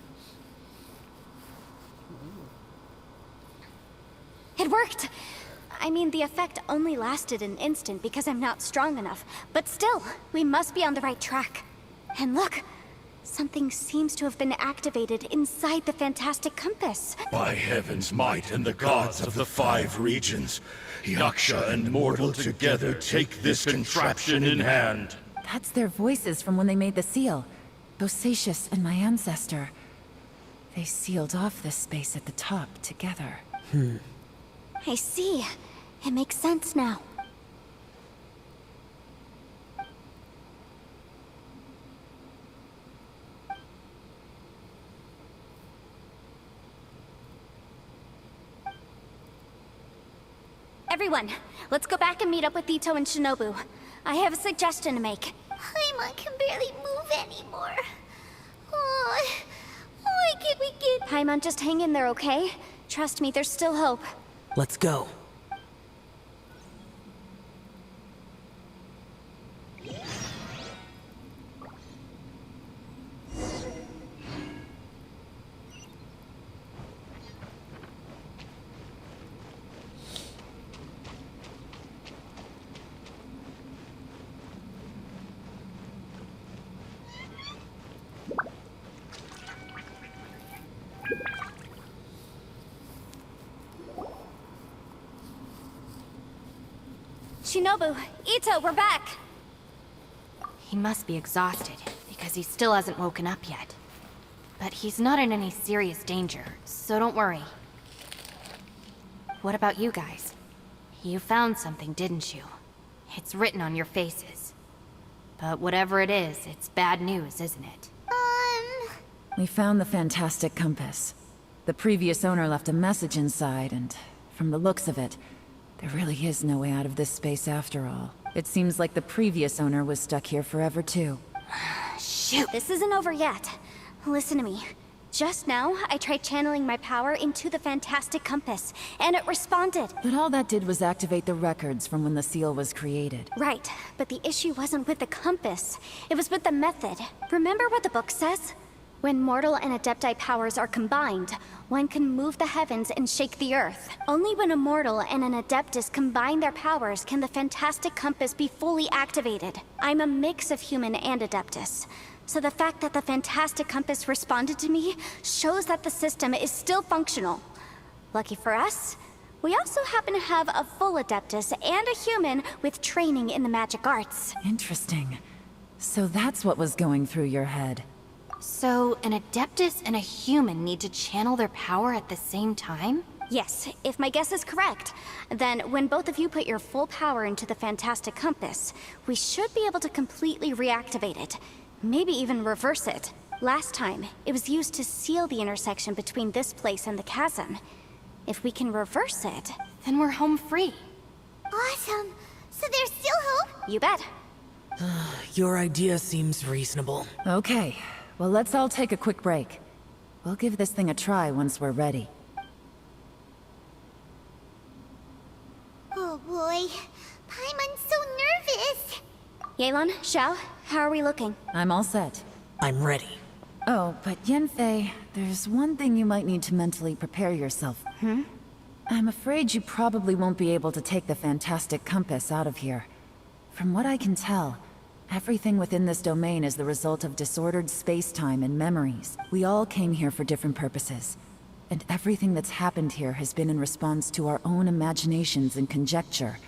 [SPEAKER 2] It worked! I mean, the effect only lasted an instant because I'm not strong enough. But still, we must be on the right track. And look, something seems to have been activated inside the Fantastic Compass.
[SPEAKER 7] By heaven's might and the gods of the 5 regions, Yaksha and mortal together take this contraption in hand.
[SPEAKER 4] That's their voices from when they made the seal. Bosacius and my ancestor. They sealed off this space at the top together.
[SPEAKER 2] I see. It makes sense now. Everyone, let's go back and meet up with Ito and Shinobu. I have a suggestion to make.
[SPEAKER 1] Paimon can barely move anymore. Oh, why can't we get...
[SPEAKER 2] Paimon, just hang in there, okay? Trust me, there's still hope.
[SPEAKER 3] Let's go.
[SPEAKER 2] Shinobu, Ito, we're back!
[SPEAKER 6] He must be exhausted, because he still hasn't woken up yet. But he's not in any serious danger, so don't worry. What about you guys? You found something, didn't you? It's written on your faces. But whatever it is, it's bad news, isn't it?
[SPEAKER 4] We found the Fantastic Compass. The previous owner left a message inside, and from the looks of it, there really is no way out of this space after all. It seems like the previous owner was stuck here forever too.
[SPEAKER 2] Shoot! This isn't over yet. Listen to me. Just now, I tried channeling my power into the Fantastic Compass, and it responded.
[SPEAKER 4] But all that did was activate the records from when the seal was created.
[SPEAKER 2] Right, but the issue wasn't with the compass. It was with the method. Remember what the book says? When mortal and Adepti powers are combined, one can move the heavens and shake the earth. Only when a mortal and an Adeptus combine their powers can the Fantastic Compass be fully activated. I'm a mix of human and Adeptus, so the fact that the Fantastic Compass responded to me shows that the system is still functional. Lucky for us, we also happen to have a full Adeptus and a human with training in the magic arts.
[SPEAKER 4] Interesting. So that's what was going through your head.
[SPEAKER 6] So, an Adeptus and a human need to channel their power at the same time?
[SPEAKER 2] Yes, if my guess is correct, then when both of you put your full power into the Fantastic Compass, we should be able to completely reactivate it. Maybe even reverse it. Last time, it was used to seal the intersection between this place and the chasm. If we can reverse it,
[SPEAKER 6] Then we're home free.
[SPEAKER 1] Awesome. So there's still hope?
[SPEAKER 2] you bet.
[SPEAKER 3] Your idea seems reasonable.
[SPEAKER 4] Okay, well let's all take a quick break. We'll give this thing a try once we're ready.
[SPEAKER 1] Oh boy. Paimon's so nervous.
[SPEAKER 2] Yelan, Xiao, how are we looking?
[SPEAKER 4] I'm all set.
[SPEAKER 3] I'm ready.
[SPEAKER 4] Oh, but Yanfei, there's one thing you might need to mentally prepare yourself. I'm afraid you probably won't be able to take the Fantastic Compass out of here. From what I can tell, everything within this domain is the result of disordered space-time and memories. We all came here for different purposes, and everything that's happened here has been in response to our own imaginations and conjecture.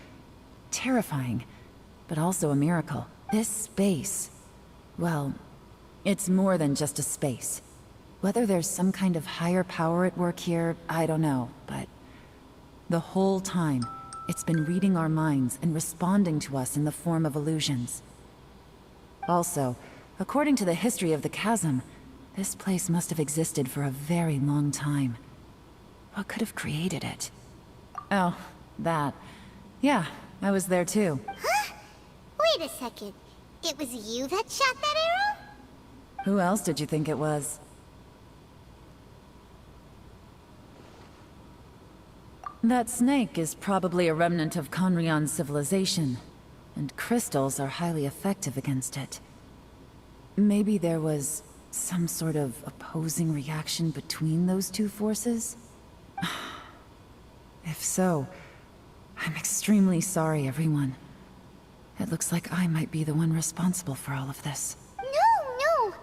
[SPEAKER 4] Terrifying, but also a miracle. This space, well, it's more than just a space. Whether there's some kind of higher power at work here, I don't know, but the whole time, it's been reading our minds and responding to us in the form of illusions. Also, according to the history of the chasm, this place must have existed for a very long time. What could have created it? Oh, that. Yeah, I was there too.
[SPEAKER 1] Huh? Wait a second. It was you that shot that arrow?
[SPEAKER 4] Who else did you think it was? That snake is probably a remnant of Conrian's civilization, and crystals are highly effective against it. Maybe there was some sort of opposing reaction between those two forces? If so, I'm extremely sorry, everyone. It looks like I might be the one responsible for all of this.
[SPEAKER 1] No.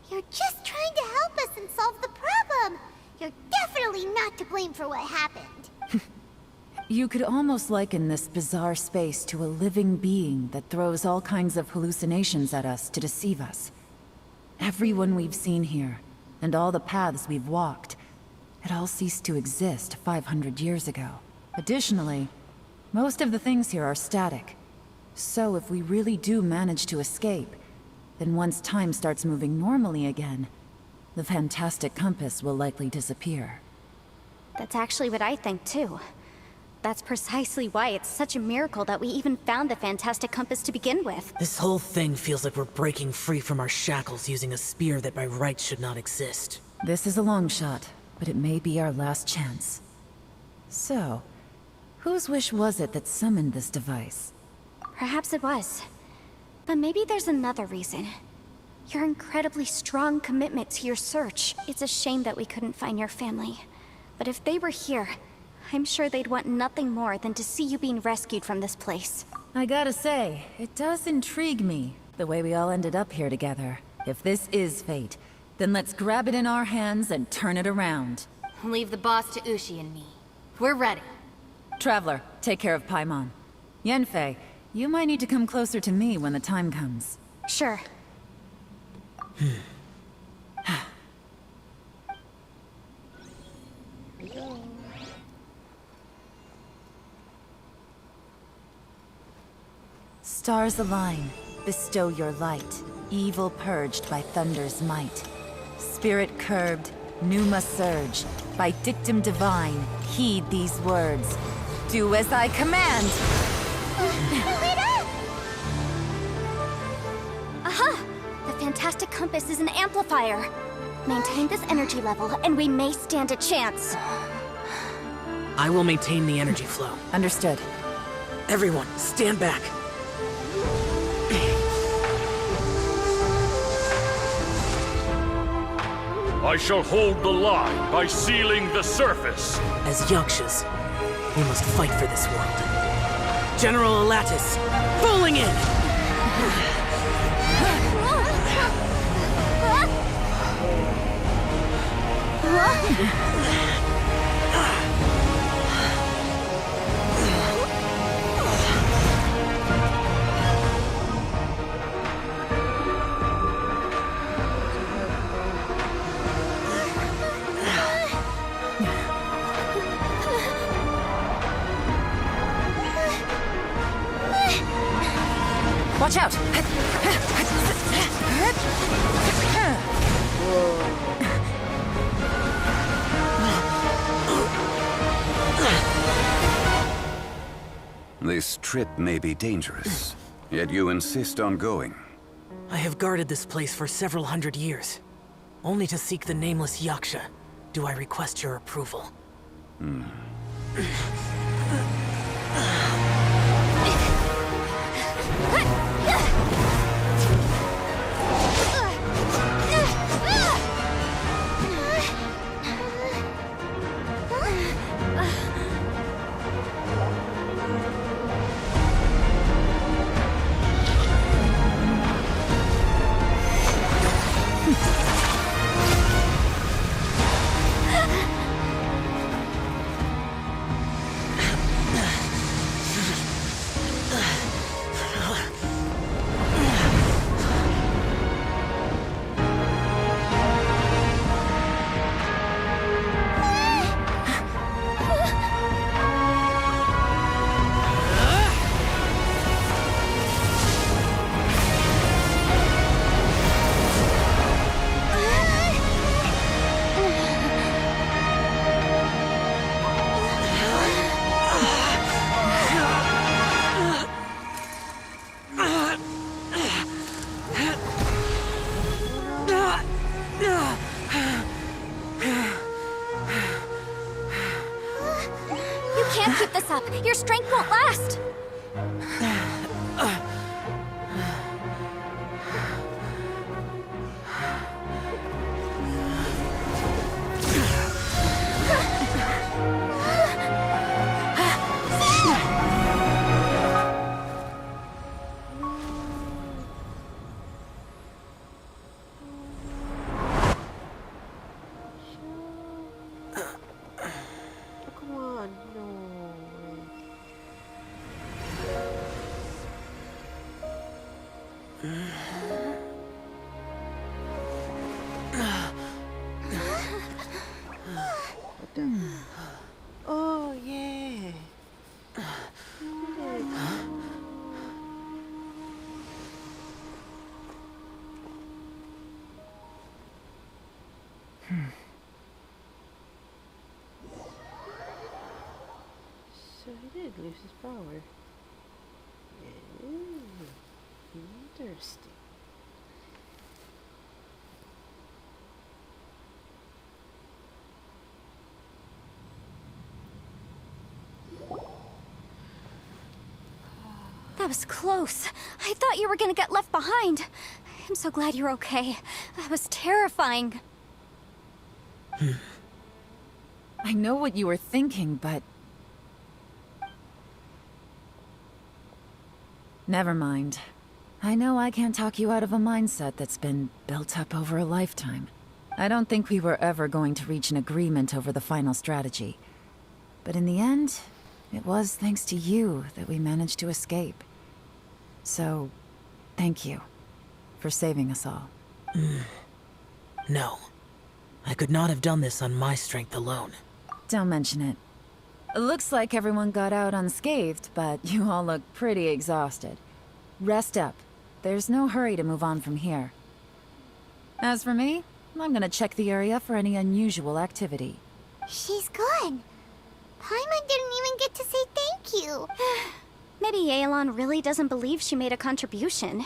[SPEAKER 1] You're just trying to help us and solve the problem. You're definitely not to blame for what happened.
[SPEAKER 4] You could almost liken this bizarre space to a living being that throws all kinds of hallucinations at us to deceive us. Everyone we've seen here, and all the paths we've walked, it all ceased to exist 500 years ago. Additionally, most of the things here are static. So if we really do manage to escape, then once time starts moving normally again, the Fantastic Compass will likely disappear.
[SPEAKER 2] That's actually what I think too. That's precisely why it's such a miracle that we even found the Fantastic Compass to begin with.
[SPEAKER 3] This whole thing feels like we're breaking free from our shackles using a spear that by right should not exist.
[SPEAKER 4] This is a long shot, but it may be our last chance. So, whose wish was it that summoned this device?
[SPEAKER 2] Perhaps it was. But maybe there's another reason. Your incredibly strong commitment to your search. It's a shame that we couldn't find your family. But if they were here, I'm sure they'd want nothing more than to see you being rescued from this place.
[SPEAKER 4] I gotta say, it does intrigue me, the way we all ended up here together. If this is fate, then let's grab it in our hands and turn it around.
[SPEAKER 6] Leave the boss to Ushi and me. We're ready.
[SPEAKER 4] Traveler, take care of Paimon. Yanfei, you might need to come closer to me when the time comes.
[SPEAKER 2] Sure.
[SPEAKER 4] Stars align, bestow your light. Evil purged by thunder's might. Spirit curbed, pneuma surge. By dictum divine, heed these words. Do as I command!
[SPEAKER 2] Aha! The Fantastic Compass is an amplifier. Maintain this energy level, and we may stand a chance.
[SPEAKER 3] I will maintain the energy flow.
[SPEAKER 4] Understood.
[SPEAKER 3] Everyone, stand back.
[SPEAKER 8] I shall hold the line by sealing the surface.
[SPEAKER 3] As Yakshas, we must fight for this world. General Elatus, falling in!
[SPEAKER 4] Watch out!
[SPEAKER 10] This trip may be dangerous, yet you insist on going.
[SPEAKER 3] I have guarded this place for several hundred years. Only to seek the nameless Yaksha do I request your approval.
[SPEAKER 2] Keep this up. Your strength won't last.
[SPEAKER 9] Come on, no What the? Oh yeah. So he did lose his power. Interesting.
[SPEAKER 2] That was close. I thought you were gonna get left behind. I'm so glad you're okay. That was terrifying.
[SPEAKER 4] I know what you were thinking, but... Never mind. I know I can't talk you out of a mindset that's been built up over a lifetime. I don't think we were ever going to reach an agreement over the final strategy. But in the end, it was thanks to you that we managed to escape. So, thank you for saving us all.
[SPEAKER 3] No. I could not have done this on my strength alone.
[SPEAKER 4] Don't mention it. It looks like everyone got out unscathed, but you all look pretty exhausted. Rest up. There's no hurry to move on from here. As for me, I'm gonna check the area for any unusual activity.
[SPEAKER 1] She's gone. Paimon didn't even get to say thank you.
[SPEAKER 2] Maybe Yelan really doesn't believe she made a contribution.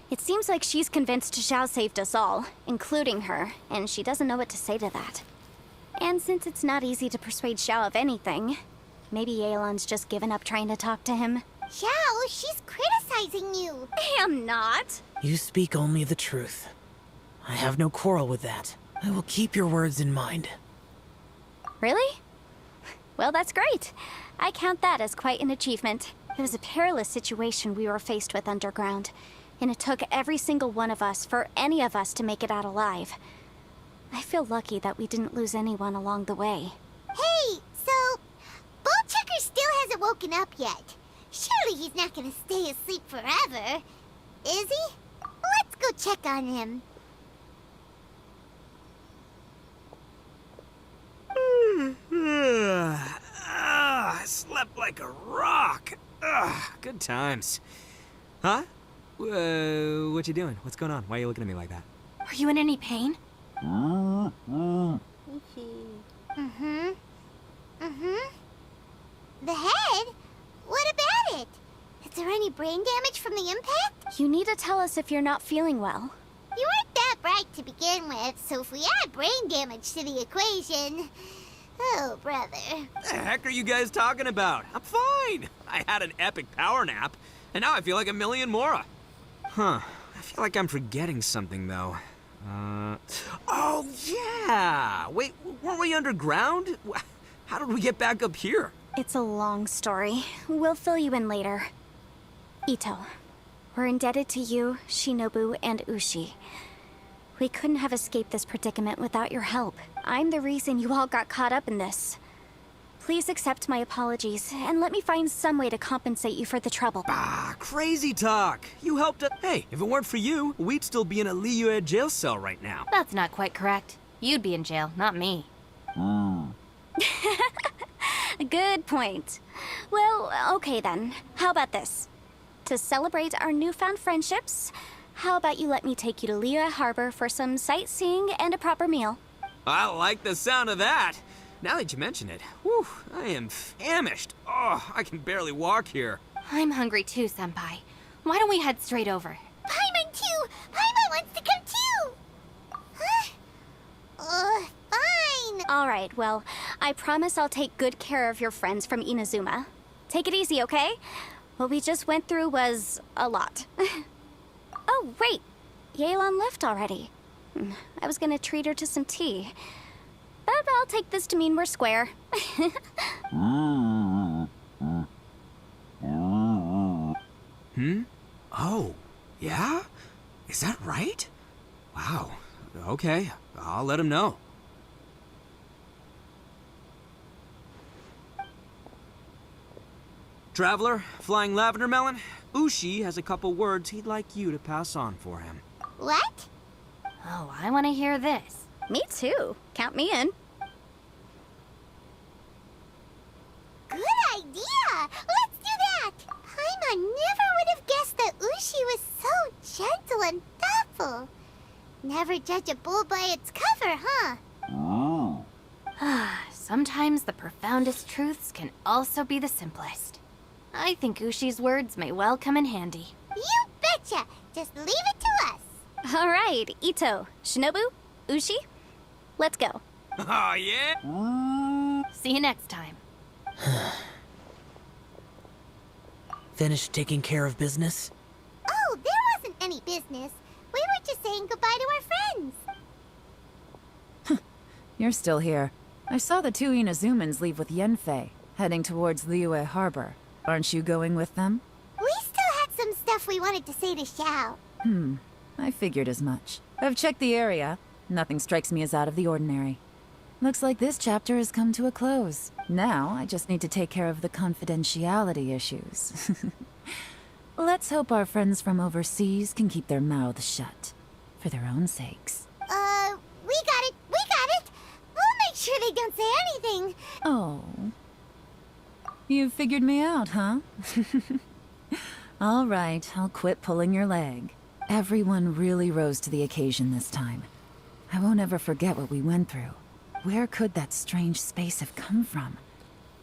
[SPEAKER 2] It seems like she's convinced Xiao saved us all, including her, and she doesn't know what to say to that. And since it's not easy to persuade Xiao of anything, maybe Yelan's just given up trying to talk to him.
[SPEAKER 1] Xiao, she's criticizing you.
[SPEAKER 2] I am not.
[SPEAKER 3] You speak only the truth. I have no quarrel with that. I will keep your words in mind.
[SPEAKER 2] Really? Well, that's great. I count that as quite an achievement. It was a perilous situation we were faced with underground, and it took every single one of us for any of us to make it out alive. I feel lucky that we didn't lose anyone along the way.
[SPEAKER 1] Hey, so Ballchecker still hasn't woken up yet. Surely he's not gonna stay asleep forever, is he? Let's go check on him.
[SPEAKER 5] I slept like a rock. Good times. Huh? What you doing? What's going on? Why are you looking at me like that?
[SPEAKER 6] Are you in any pain?
[SPEAKER 1] The head? What about it? Is there any brain damage from the impact?
[SPEAKER 2] You need to tell us if you're not feeling well.
[SPEAKER 1] You weren't that bright to begin with, so if we add brain damage to the equation... Oh, brother.
[SPEAKER 5] The heck are you guys talking about? I'm fine. I had an epic power nap, and now I feel like a million more. Huh. I feel like I'm forgetting something, though. Oh, yeah! Wait, weren't we underground? How did we get back up here?
[SPEAKER 2] It's a long story. We'll fill you in later. Ito, we're indebted to you, Shinobu, and Ushi. We couldn't have escaped this predicament without your help. I'm the reason you all got caught up in this. Please accept my apologies, and let me find some way to compensate you for the trouble.
[SPEAKER 5] Crazy talk. You helped us. Hey, if it weren't for you, we'd still be in a Liyue jail cell right now.
[SPEAKER 6] That's not quite correct. You'd be in jail, not me.
[SPEAKER 2] Good point. Well, okay then. How about this? To celebrate our newfound friendships, how about you let me take you to Liyue Harbor for some sightseeing and a proper meal?
[SPEAKER 5] I like the sound of that. Now that you mention it, whew, I am famished. Oh, I can barely walk here.
[SPEAKER 6] I'm hungry too, Senpai. Why don't we head straight over?
[SPEAKER 1] Paimon too! Paimon wants to come too! Huh? Fine.
[SPEAKER 2] All right, well, I promise I'll take good care of your friends from Inazuma. Take it easy, okay? What we just went through was a lot. Oh, wait. Yelan left already. I was gonna treat her to some tea. But I'll take this to mean we're square.
[SPEAKER 5] Oh, yeah? Is that right? Wow. Okay, I'll let him know. Traveler, Flying Lavender Melon, Ushi has a couple words he'd like you to pass on for him.
[SPEAKER 1] What?
[SPEAKER 6] Oh, I want to hear this.
[SPEAKER 2] Me too. Count me in.
[SPEAKER 1] Good idea! Let's do that! Paimon never would have guessed that Ushi was so gentle and thoughtful. Never judge a bull by its cover, huh?
[SPEAKER 6] Sometimes the profoundest truths can also be the simplest. I think Ushi's words may well come in handy.
[SPEAKER 1] You betcha! Just leave it to us.
[SPEAKER 2] All right, Ito, Shinobu, Ushi, let's go.
[SPEAKER 5] Oh, yeah?
[SPEAKER 6] See you next time.
[SPEAKER 3] Finished taking care of business?
[SPEAKER 1] Oh, there wasn't any business. We were just saying goodbye to our friends.
[SPEAKER 4] You're still here. I saw the two Inazumans leave with Yanfei, heading towards Liyue Harbor. Aren't you going with them?
[SPEAKER 1] We still had some stuff we wanted to say to Xiao.
[SPEAKER 4] I figured as much. I've checked the area. Nothing strikes me as out of the ordinary. Looks like this chapter has come to a close. Now, I just need to take care of the confidentiality issues. Let's hope our friends from overseas can keep their mouths shut. For their own sakes.
[SPEAKER 1] We got it! We got it! We'll make sure they don't say anything.
[SPEAKER 4] Oh. You figured me out, huh? All right, I'll quit pulling your leg. Everyone really rose to the occasion this time. I won't ever forget what we went through. Where could that strange space have come from?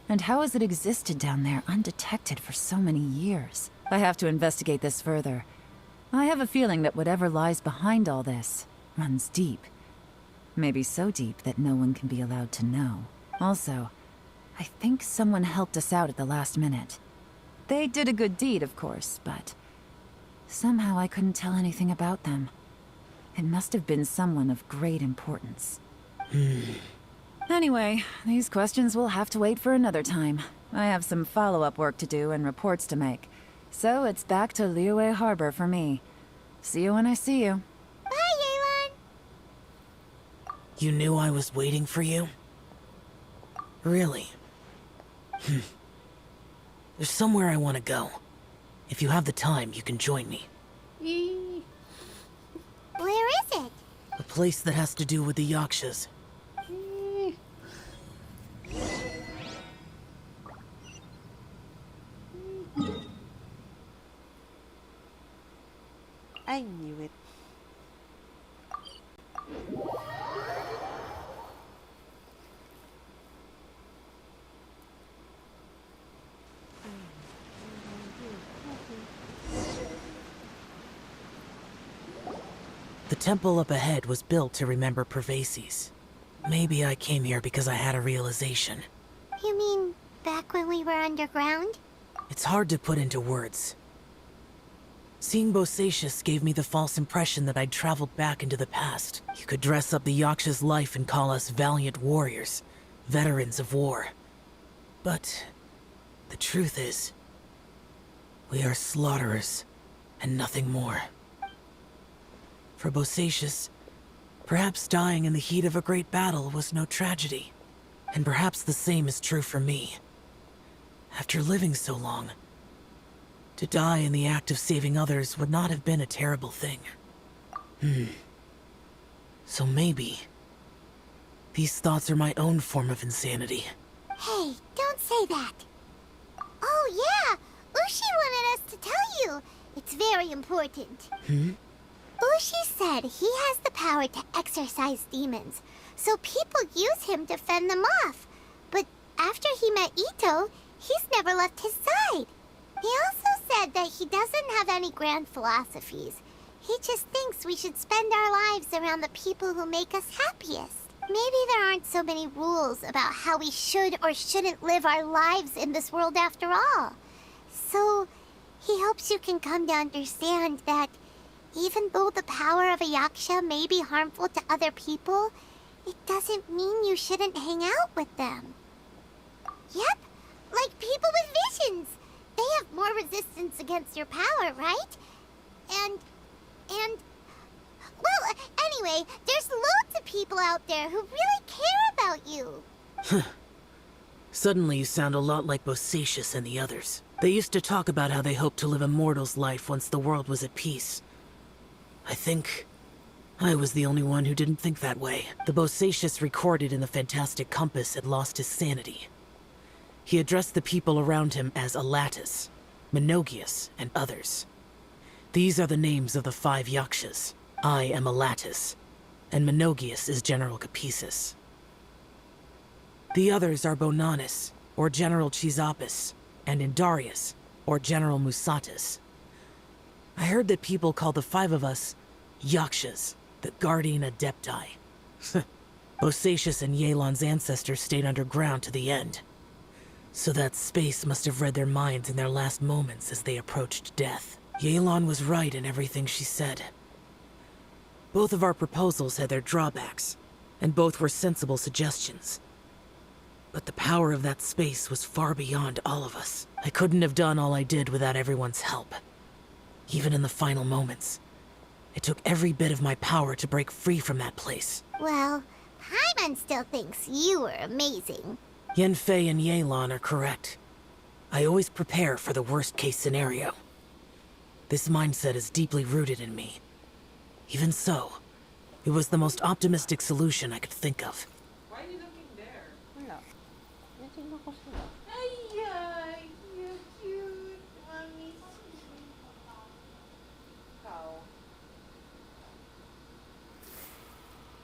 [SPEAKER 4] And how has it existed down there undetected for so many years? I have to investigate this further. I have a feeling that whatever lies behind all this runs deep. Maybe so deep that no one can be allowed to know. Also, I think someone helped us out at the last minute. They did a good deed, of course, but somehow I couldn't tell anything about them. It must have been someone of great importance. Anyway, these questions will have to wait for another time. I have some follow-up work to do and reports to make. So it's back to Liyue Harbor for me. See you when I see you.
[SPEAKER 1] Bye, Yelan!
[SPEAKER 3] You knew I was waiting for you? Really? There's somewhere I want to go. If you have the time, you can join me.
[SPEAKER 1] Where is it?
[SPEAKER 3] A place that has to do with the Yakshas.
[SPEAKER 9] I knew it.
[SPEAKER 3] The temple up ahead was built to remember Pervases. Maybe I came here because I had a realization.
[SPEAKER 1] You mean back when we were underground?
[SPEAKER 3] It's hard to put into words. Seeing Bosacius gave me the false impression that I'd traveled back into the past. You could dress up the Yaksha's life and call us valiant warriors, veterans of war. But the truth is, we are slaughterers, and nothing more. For Bosacius, perhaps dying in the heat of a great battle was no tragedy. And perhaps the same is true for me. After living so long, to die in the act of saving others would not have been a terrible thing. So maybe these thoughts are my own form of insanity.
[SPEAKER 1] Hey, don't say that. Oh yeah, Ushi wanted us to tell you. It's very important. Ushi said he has the power to exorcise demons, so people use him to fend them off. But after he met Ito, he's never left his side. He also said that he doesn't have any grand philosophies. He just thinks we should spend our lives around the people who make us happiest. Maybe there aren't so many rules about how we should or shouldn't live our lives in this world after all. So, he hopes you can come to understand that even though the power of a Yaksha may be harmful to other people, it doesn't mean you shouldn't hang out with them. Yep, like people with visions. They have more resistance against your power, right? And... Well, anyway, there's loads of people out there who really care about you.
[SPEAKER 3] Suddenly you sound a lot like Bosacius and the others. They used to talk about how they hoped to live a mortal's life once the world was at peace. I think I was the only one who didn't think that way. The Bosacius recorded in the Fantastic Compass had lost his sanity. He addressed the people around him as Alatus, Menogias, and others. These are the names of the 5 Yakshas. I am Alatus, and Menogias is General Capisis. The others are Bonanis, or General Chizapis, and Indarius, or General Musatis. I heard that people call the 5 of us Yakshas, the Guardian Adepti. Bosacius and Yelan's ancestors stayed underground to the end. So that space must have read their minds in their last moments as they approached death. Yelan was right in everything she said. Both of our proposals had their drawbacks, and both were sensible suggestions. But the power of that space was far beyond all of us. I couldn't have done all I did without everyone's help. Even in the final moments, it took every bit of my power to break free from that place.
[SPEAKER 1] Well, Paimon still thinks you were amazing.
[SPEAKER 3] Yanfei and Yelan are correct. I always prepare for the worst-case scenario. This mindset is deeply rooted in me. Even so, it was the most optimistic solution I could think of.
[SPEAKER 9] Why are you looking there? Wala. Natin ako sila. Ay, you're cute. Mommy. How?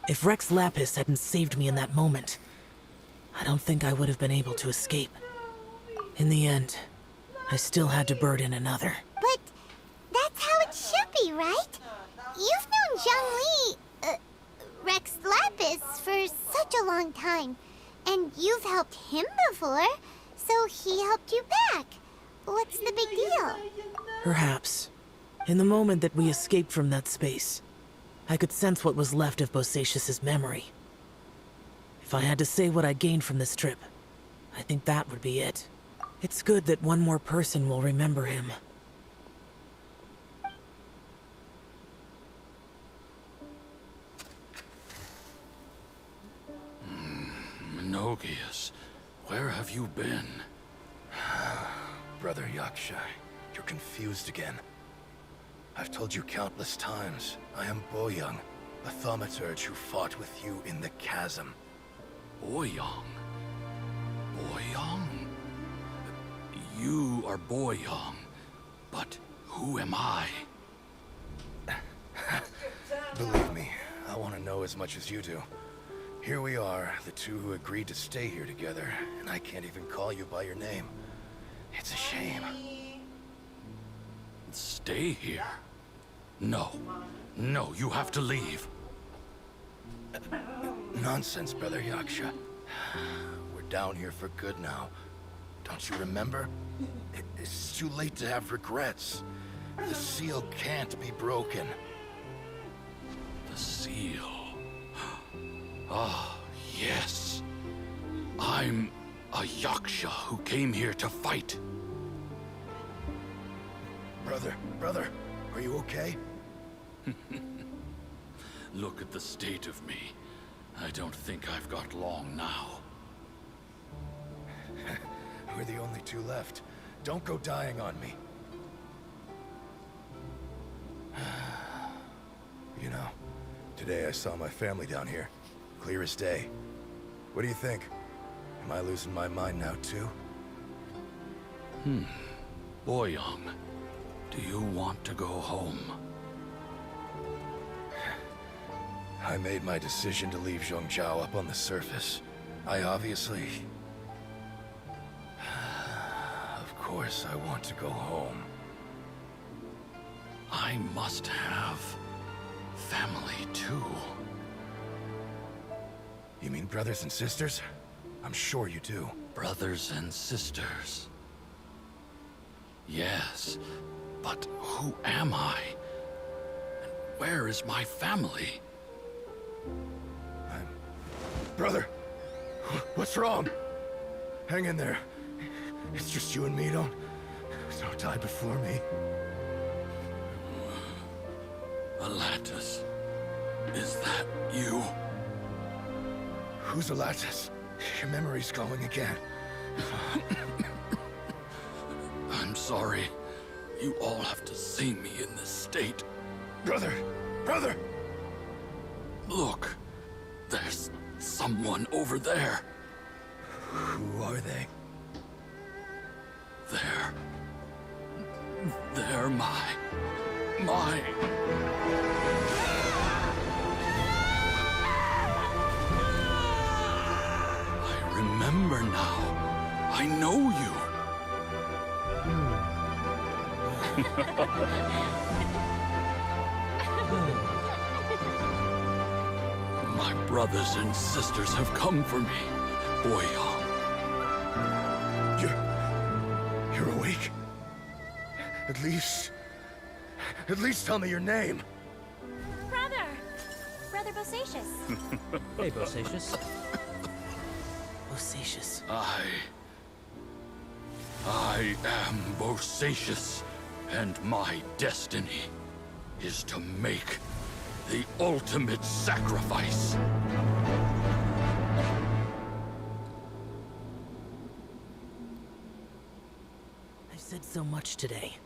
[SPEAKER 3] If Rex Lapis hadn't saved me in that moment, I don't think I would have been able to escape. In the end, I still had to burden another.
[SPEAKER 1] But that's how it should be, right? You've known Zhongli, Rex Lapis, for such a long time. And you've helped him before, so he helped you back. What's the big deal?
[SPEAKER 3] Perhaps. In the moment that we escaped from that space, I could sense what was left of Bosacius's memory. If I had to say what I gained from this trip, I think that would be it. It's good that one more person will remember him.
[SPEAKER 8] Menogias, where have you been?
[SPEAKER 11] Brother Yaksha, you're confused again. I've told you countless times, I am Boyoung, a thaumaturge who fought with you in the chasm.
[SPEAKER 8] Boyoung? Boyoung? You are Boyoung, but who am I?
[SPEAKER 11] Believe me, I want to know as much as you do. Here we are, the two who agreed to stay here together, and I can't even call you by your name. It's a shame.
[SPEAKER 8] Stay here? No. No, you have to leave.
[SPEAKER 11] Nonsense, Brother Yaksha. We're down here for good now. Don't you remember? It's too late to have regrets. The seal can't be broken.
[SPEAKER 8] The seal. Ah, yes. I'm a Yaksha who came here to fight.
[SPEAKER 11] Brother, are you okay?
[SPEAKER 8] Look at the state of me. I don't think I've got long now.
[SPEAKER 11] We're the only two left. Don't go dying on me. You know, today I saw my family down here. Clear as day. What do you think? Am I losing my mind now, too?
[SPEAKER 8] Boyoung, do you want to go home?
[SPEAKER 11] I made my decision to leave Zhongzhou up on the surface. I obviously... Of course I want to go home.
[SPEAKER 8] I must have family too.
[SPEAKER 11] You mean brothers and sisters? I'm sure you do.
[SPEAKER 8] Brothers and sisters. Yes, but who am I? And where is my family?
[SPEAKER 11] Brother! What's wrong? Hang in there. It's just you and me, don't die before me.
[SPEAKER 8] Alatus, is that you?
[SPEAKER 11] Who's Alatus? Your memory's going again.
[SPEAKER 8] I'm sorry. You all have to see me in this state.
[SPEAKER 11] Brother!
[SPEAKER 8] Look, there's someone over there.
[SPEAKER 11] Who are they?
[SPEAKER 8] They're my... I remember now. I know you. My brothers and sisters have come for me, Boyoung.
[SPEAKER 11] You're awake? At least tell me your name.
[SPEAKER 2] Brother Bosacius.
[SPEAKER 12] Hey, Bosacius.
[SPEAKER 3] Bosacius.
[SPEAKER 8] I am Bosacius, and my destiny is to make the ultimate sacrifice.
[SPEAKER 3] I've said so much today,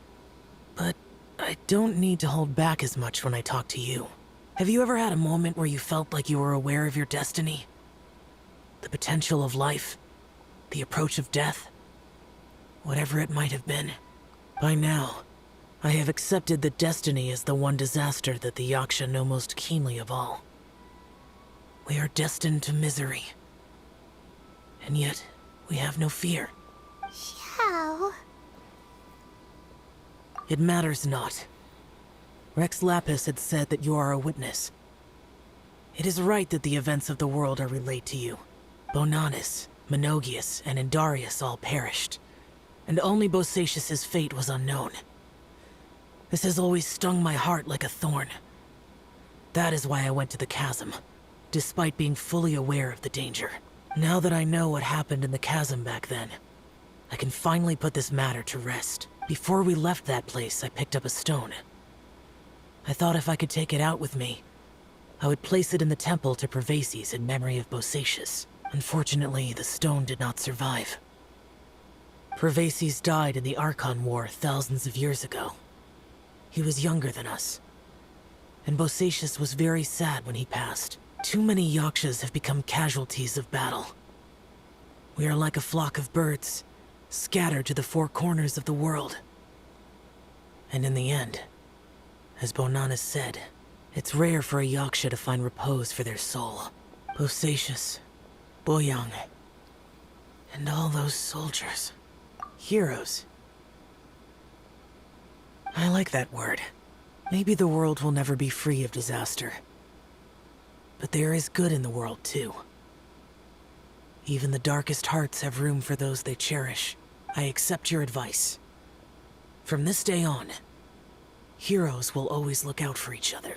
[SPEAKER 3] but I don't need to hold back as much when I talk to you. Have you ever had a moment where you felt like you were aware of your destiny? The potential of life? The approach of death? Whatever it might have been. By now, I have accepted that destiny is the one disaster that the Yaksha know most keenly of all. We are destined to misery. And yet, we have no fear.
[SPEAKER 1] Xiao.
[SPEAKER 3] It matters not. Rex Lapis had said that you are a witness. It is right that the events of the world are relayed to you. Bonanis, Menogias, and Indarius all perished, and only Bosacius's fate was unknown. This has always stung my heart like a thorn. That is why I went to the chasm, despite being fully aware of the danger. Now that I know what happened in the chasm back then, I can finally put this matter to rest. Before we left that place, I picked up a stone. I thought if I could take it out with me, I would place it in the temple to Pervases in memory of Bosacius. Unfortunately, the stone did not survive. Pervases died in the Archon War thousands of years ago. He was younger than us, and Bosacius was very sad when he passed. Too many Yakshas have become casualties of battle. We are like a flock of birds, scattered to the four corners of the world. And in the end, as Bonanas said, it's rare for a Yaksha to find repose for their soul. Bosacius, Boyang, and all those soldiers. Heroes. I like that word. Maybe the world will never be free of disaster. But there is good in the world, too. Even the darkest hearts have room for those they cherish. I accept your advice. From this day on, heroes will always look out for each other.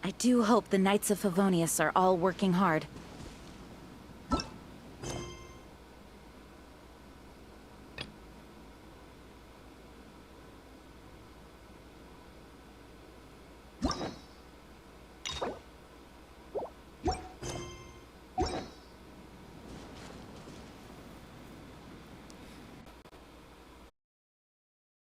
[SPEAKER 4] I do hope the Knights of Favonius are all working hard.